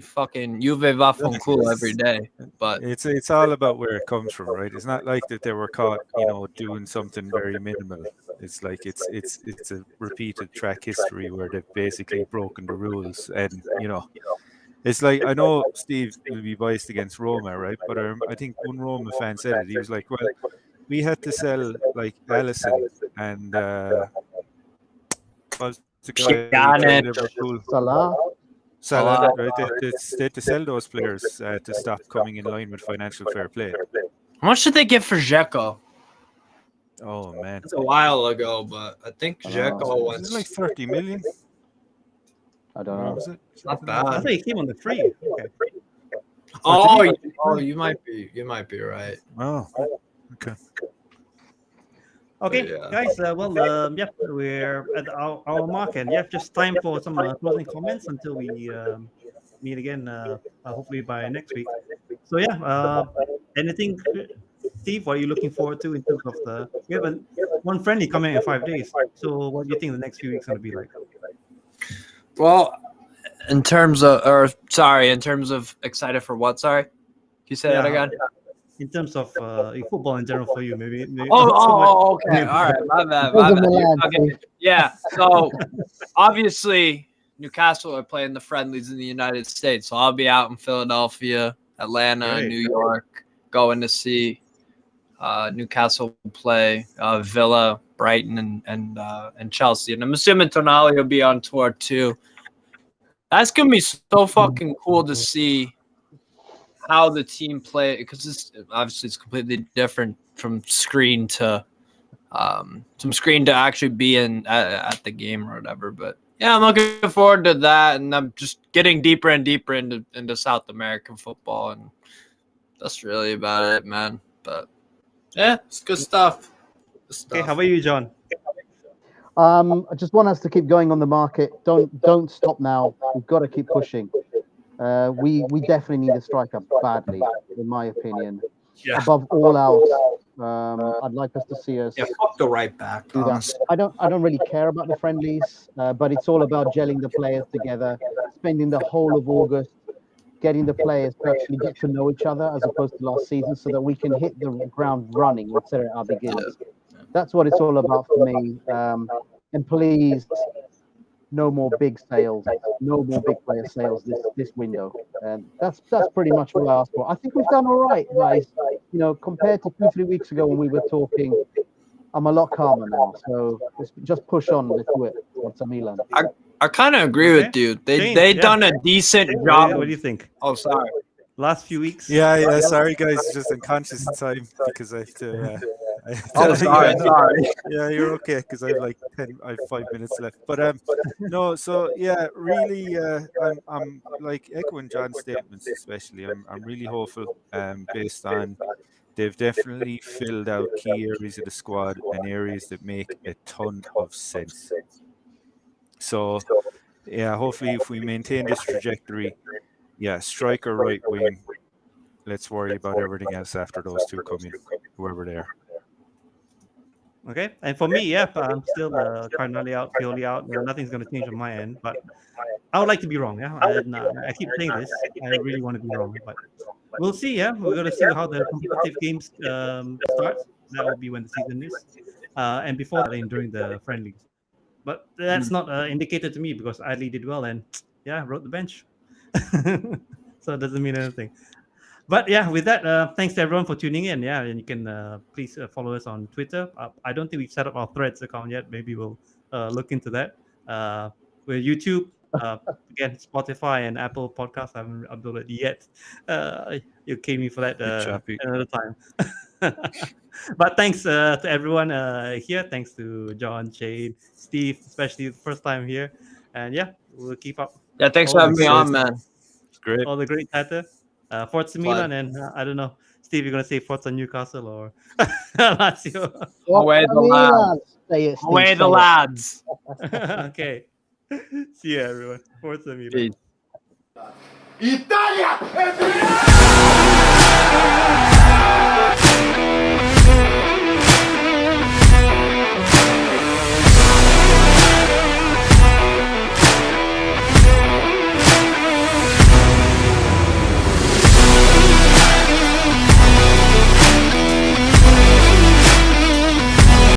Fucking Juve vaffanculo every day. But It's all about where it comes from, right? It's not like that they were caught, doing something very minimal. It's like it's a repeated track history where they've basically broken the rules, and it's like, I know Steve will be biased against Roma, right? But I think one Roma fan said it. He was like, "Well, we had to sell like Allison and what's the guy from Pjanic. Liverpool, Salah. Salah, right? They had to sell those players to stop coming in line with financial fair play." how much did they get for Dzeko? Oh man, That's a while ago, but I think Dzeko was it like 30 million? I don't What know. was it? Not Something bad. like I that. thought he came on the free. Okay. You might be right. Oh, okay. Okay, Yeah. guys. Yep, we're at our mark, and yep, just time for some closing comments until we meet again. Hopefully by next week. So yeah, anything, Steve? What are you looking forward to in terms of we have one friendly coming in 5 days. So what do you think the next few weeks going to be like? Well, in terms of excited for what? Sorry, can you say that again? In terms of football in general for you, maybe not so much- Okay. All right. My bad. Those are Milan, Okay. Yeah. So obviously Newcastle are playing the friendlies in the United States, so I'll be out in Philadelphia, Atlanta, Great. New York, going to see Newcastle play Villa, Brighton, and Chelsea, and I'm assuming Tonali will be on tour too. That's gonna be so fucking cool to see how the team play, because it's completely different from screen to actually be in at the game or whatever. But yeah, I'm looking forward to that, and I'm just getting deeper and deeper into South American football, and that's really about it, man. But yeah, it's good stuff. Okay, how about you, John? I just want us to keep going on the market. Don't stop now. We've got to keep pushing. We definitely need a striker badly, in my opinion. Yeah. Above all else, I'd like us to see us Yeah, fuck the right back. do that. Honestly. I don't really care about the friendlies, but it's all about gelling the players together, spending the whole of August, getting the players to actually get to know each other as opposed to last season, so that we can hit the ground running when Serie A begins. That's what it's all about for me. And please, no more big sales, no more big player sales this window. And that's pretty much what I asked for. I think we've done all right, guys. Compared to 2-3 weeks ago when we were talking, I'm a lot calmer now. So just push on. Let's do it. Forza Milan. I kind of agree with you. Shane, They yeah. done a decent What job. do you think? Oh, sorry. Last few weeks? Yeah. Sorry, guys. Just unconscious time because I have to Oh, sorry, sorry. Yeah, you're okay because I have 5 minutes left. But no, so yeah, really, I'm like echoing John's statements, especially. I'm really hopeful, based on they've definitely filled out key areas of the squad and areas that make a ton of sense. So yeah, hopefully if we maintain this trajectory, yeah, striker, right wing. Let's worry about everything else after those two come in, whoever they are. Okay, and for me, yeah, I'm still Cardinale out, Pioli out. Nothing's going to change on my end, but I would like to be wrong. Yeah, I keep saying this. I really want to be wrong, but we'll see. Yeah, we're going to see how the competitive games starts. That will be when the season is, and before that, during the friendlies. But that's not indicated to me because Adley did well and yeah, wrote the bench. So it doesn't mean anything. But yeah, with that, thanks to everyone for tuning in. Yeah, and you can please follow us on Twitter. I don't think we've set up our Threads account yet. Maybe we'll look into that. We're YouTube, again, Spotify and Apple Podcasts. I haven't uploaded yet. You came me for that Choppy. another time. But thanks to everyone here. Thanks to John, Shane, Steve, especially the first time here. And yeah, we'll keep up Yeah, thanks for all having the me great, on, man. It's great. all the great chatter. Forza Milan and I don't know, Steve, you're gonna say Forza Newcastle or Lazio? Away the lads. Say it, Steve, Away the say it. lads. Okay. See you, everyone. Forza Milan. Peace. Italia!